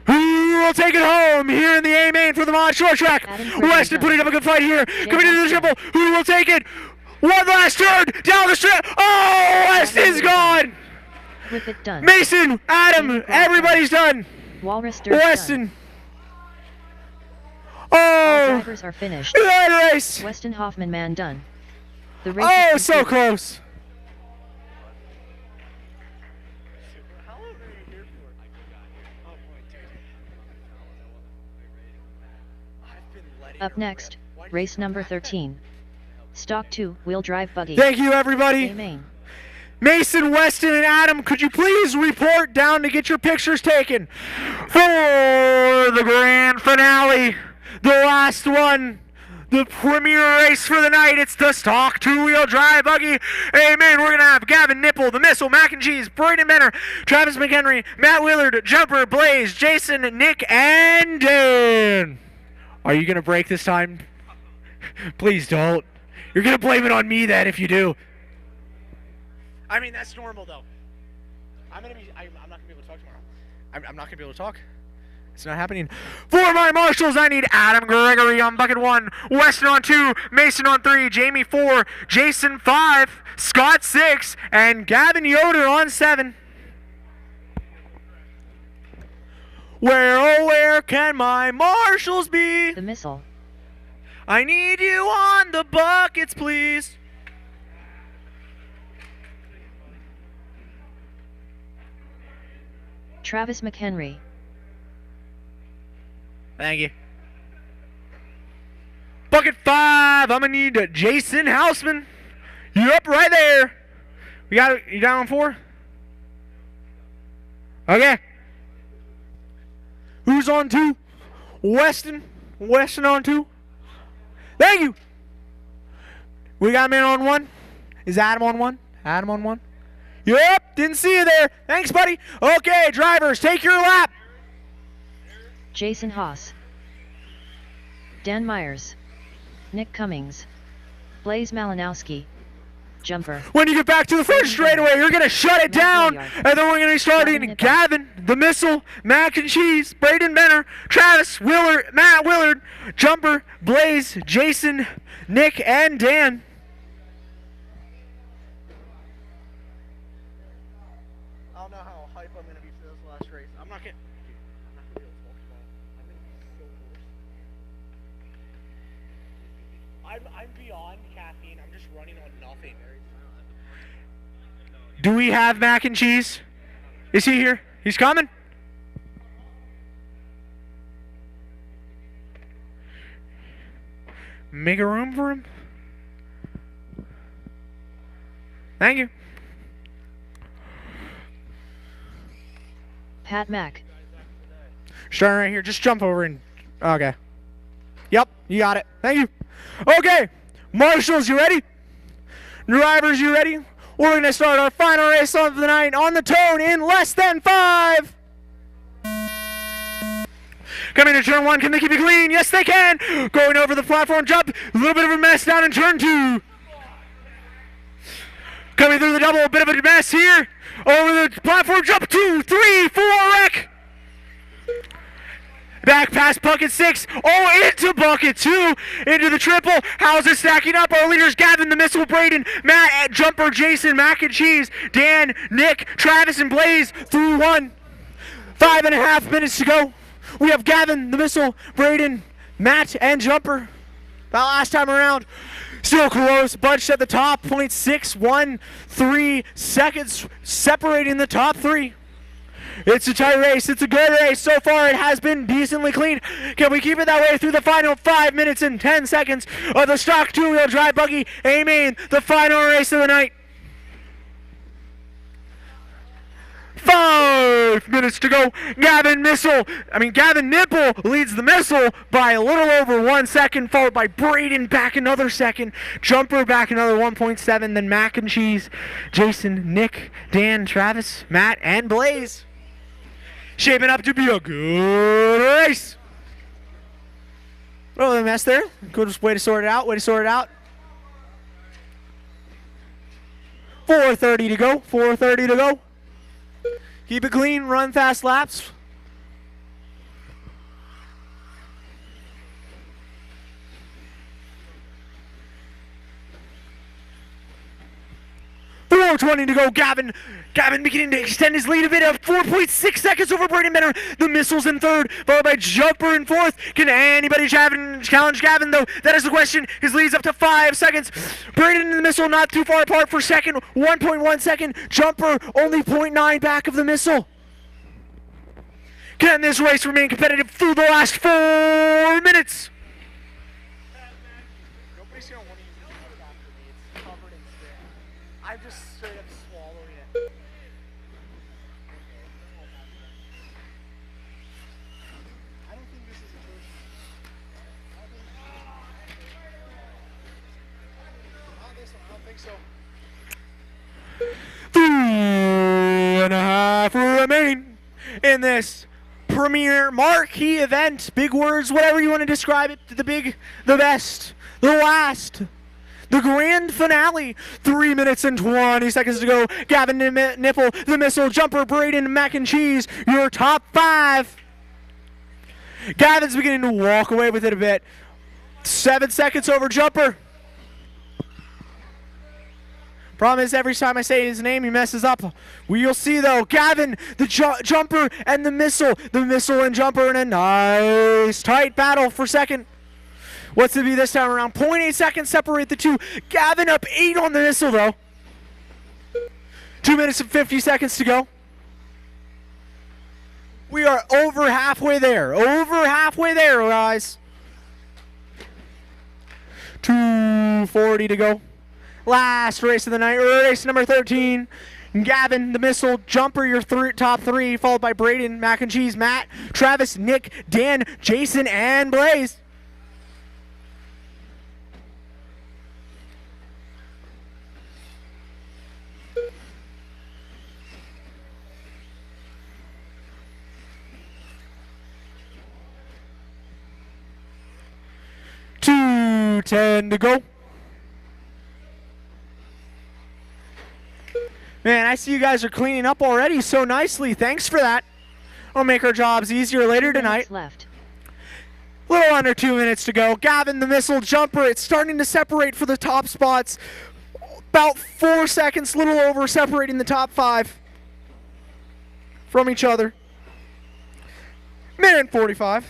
Speaker 4: Who will take it home here in the A main for the Mod Short Track? Weston putting up a good fight here. Coming into the triple. Who will take it? One last turn down the strip. Oh, Weston's gone.
Speaker 3: With it done.
Speaker 4: Mason, Adam, everybody's done.
Speaker 3: Walrus
Speaker 4: Weston.
Speaker 3: done.
Speaker 4: Oh.
Speaker 3: All drivers are finished.
Speaker 4: Good race.
Speaker 3: Weston Hoffman man done. The race
Speaker 4: Oh,
Speaker 3: is
Speaker 4: so
Speaker 3: complete.
Speaker 4: close.
Speaker 3: Up next, Race number 13. Stock 2, wheel drive buggy.
Speaker 4: Thank you, everybody.
Speaker 3: Main.
Speaker 4: Mason, Weston, and Adam, could you please report down to get your pictures taken for the grand finale, the last one, the premier race for the night. It's the stock 2-wheel drive buggy. Amen. We're going to have Gavin Nipple, the Missile, Mac and Cheese, Braden Benner, Travis McHenry, Matt Willard, Jumper, Blaze, Jason, Nick, and Dan. Are you going to break this time? Please don't. You're going to blame it on me then if you do. I mean, that's normal, though. I'm not going to be able to talk tomorrow. I'm not going to be able to talk. It's not happening. For my marshals, I need Adam Gregory on bucket 1, Weston on 2, Mason on 3, Jamie 4, Jason 5, Scott 6, and Gavin Yoder on 7. Where, oh, where can my marshals be?
Speaker 3: The Missile.
Speaker 4: I need you on the buckets, please.
Speaker 3: Travis McHenry.
Speaker 4: Thank you. Bucket 5, I'm gonna need Jason Houseman. You up right there. We got it. You down on 4? Okay. Who's on 2? Weston. Weston on 2. Thank you. We got a man on 1. Is Adam on 1? Adam on 1? Yep, didn't see you there. Thanks, buddy. Okay, drivers, take your lap.
Speaker 3: Jason Haas. Dan Myers. Nick Cummings. Blaze Malinowski. Jumper.
Speaker 4: When you get back to the front straightaway, you're going to shut it down. And then we're going to be starting Gavin, the Missile, Mac and Cheese, Braden Benner, Travis, Willard, Matt Willard, Jumper, Blaze, Jason, Nick, and Dan. I don't know how hype I'm going to be for this last race. I'm not going to be able to talk tomorrow. I'm beyond caffeine. I'm just running on nothing. Do we have Mac and Cheese? Is he here? He's coming? Make a room for him. Thank you.
Speaker 3: Pat Mack.
Speaker 4: Starting right here. Just jump over and... Okay. Yep, you got it. Thank you. Okay. Marshals, you ready? Drivers, you ready? We're going to start our final race of the night on the tone in less than 5. Coming to turn 1, can they keep it clean? Yes, they can. Going over the platform jump. A little bit of a mess down in turn 2. Coming through the double, a bit of a mess here. Over the platform jump, 2, 3, 4, wreck. Back past bucket 6, into bucket 2, into the triple. How's it stacking up? Our leaders, Gavin, the Missile, Braden, Matt, Jumper, Jason, Mac and Cheese, Dan, Nick, Travis, and Blaze through 1. 5.5 minutes to go. We have Gavin, the Missile, Braden, Matt, and Jumper. About last time around. Still close, bunched at the top, 0.613 seconds separating the top 3. It's a tight race. It's a good race. So far, it has been decently clean. Can we keep it that way through the final 5 minutes and 10 seconds of the stock 2-wheel drive buggy? Amen. The final race of the night. 5 minutes to go. Gavin Nipple leads the Missile by a little over 1 second, followed by Braden back another second, Jumper back another 1.7, then Mac and Cheese, Jason, Nick, Dan, Travis, Matt, and Blaze. Shaping up to be a good race. Oh, the mess there. Good way to sort it out. 4:30 to go. 4:30 to go. Keep it clean. Run fast laps. 4:20 to go. Gavin beginning to extend his lead a bit of 4.6 seconds over Braden Benner. The Missile's in 3rd, followed by Jumper in 4th. Can anybody challenge Gavin, though? That is the question. His lead's up to 5 seconds. Braden and the Missile not too far apart for 2nd, 1.1 second. Jumper only 0.9 back of the Missile. Can this race remain competitive through the last 4 minutes? Basically, I don't want to use it after me. It's covered in spit. I'm just straight up swallowing it. I don't think this is a person. Not this one. I don't think so. 3.5 remain in this premier marquee event. Big words, whatever you want to describe it. The big, the best, the last, the grand finale. 3 minutes and 20 seconds to go. Gavin Nipple, the missile, Jumper, Braden, Mac and Cheese, your top 5. Gavin's beginning to walk away with it a bit. 7 seconds over Jumper. Problem is, every time I say his name, he messes up. We'll see, though. Gavin, the Jumper, and the missile. The missile and Jumper in a nice, tight battle for second. What's it be this time around? 0.8 seconds separate the two. Gavin up 8 on the missile, though. 2 minutes and 50 seconds to go. We are over halfway there. Over halfway there, guys. 2:40 to go. Last race of the night, race number 13. Gavin, the missile, Jumper, your top 3, followed by Braden, Mac and Cheese, Matt, Travis, Nick, Dan, Jason, and Blaze. $2:10 to go. Man, I see you guys are cleaning up already so nicely. Thanks for that. I'll make our jobs easier later tonight.
Speaker 3: Left.
Speaker 4: Little under 2 minutes to go. Gavin, the missile, Jumper. It's starting to separate for the top spots. About 4 seconds, little over, separating the top 5 from each other. Minute 45.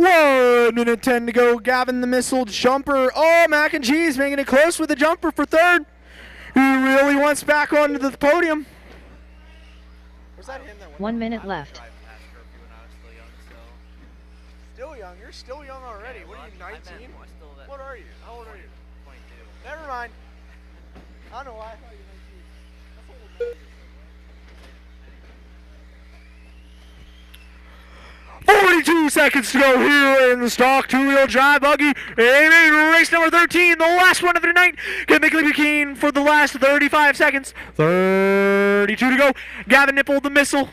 Speaker 4: Whoa, minute 10 to go. Gavin, the missile, Jumper. Oh, Mac and Cheese making it close with the Jumper for 3rd. He really wants back onto the podium. Was that him that went
Speaker 3: 1 minute left.
Speaker 4: Still young. You're still young already. What are you, 19? What are you? How old are you? 22. Never mind. I don't know why I thought you were 19. That's old. 42 seconds to go here in the stock 2-wheel drive buggy. Aiming race number 13, the last one of the night. Can make it keen for the last 35 seconds. 32 to go. Gavin Nipple, the missile.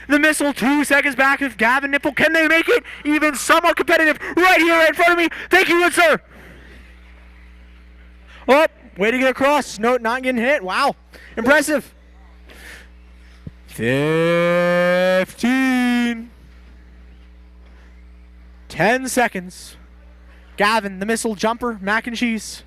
Speaker 4: The missile 2 seconds back with Gavin Nipple. Can they make it even somewhat competitive right here right in front of me? Thank you, good sir. Oh, way to get across. No, not getting hit. Wow. Impressive. 15. 10 seconds. Gavin, the missile, Jumper, Mac and Cheese.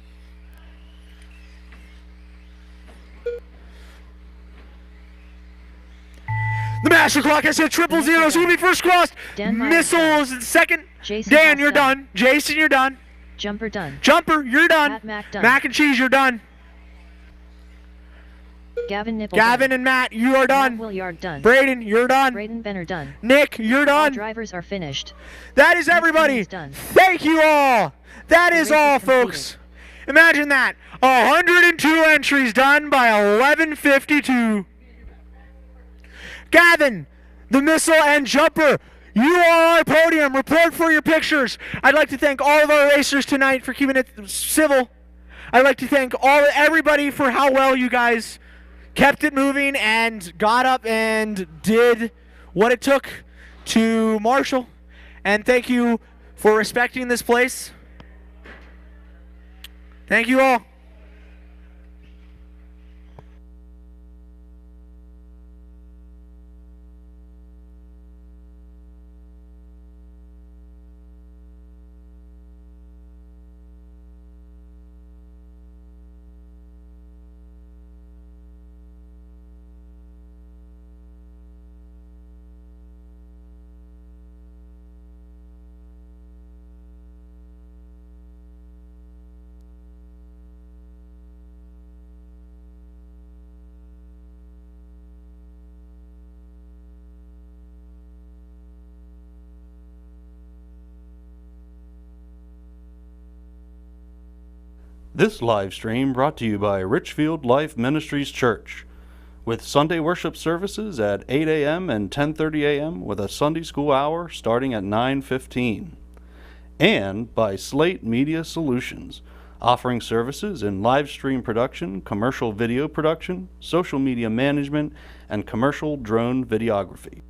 Speaker 4: The master clock has hit 000. So we'll be first crossed. Missiles in second.
Speaker 3: Jason,
Speaker 4: Dan, you're done. Jason, you're done.
Speaker 3: Jumper done.
Speaker 4: Jumper, you're done.
Speaker 3: Mac done.
Speaker 4: Mac and Cheese, you're done.
Speaker 3: Gavin Nipple
Speaker 4: Gavin
Speaker 3: done.
Speaker 4: and Matt, you are done.
Speaker 3: Matt Williard done.
Speaker 4: Braden, you're done.
Speaker 3: Braden Benner done.
Speaker 4: Nick, you're
Speaker 3: All
Speaker 4: done.
Speaker 3: drivers are finished.
Speaker 4: That is everybody.
Speaker 3: Done.
Speaker 4: Thank you all. That is
Speaker 3: race
Speaker 4: all,
Speaker 3: is completed.
Speaker 4: folks. Imagine that. 102 entries done by 11:52. Gavin, the missile and Jumper, you are our podium. Report for your pictures. I'd like to thank all of our racers tonight for keeping it civil. I'd like to thank everybody for how well you guys kept it moving and got up and did what it took to marshal. And thank you for respecting this place. Thank you all.
Speaker 1: This live stream brought to you by Richfield Life Ministries Church, with Sunday worship services at 8 a.m. and 10:30 a.m. with a Sunday school hour starting at 9:15. And by Slate Media Solutions, offering services in live stream production, commercial video production, social media management, and commercial drone videography.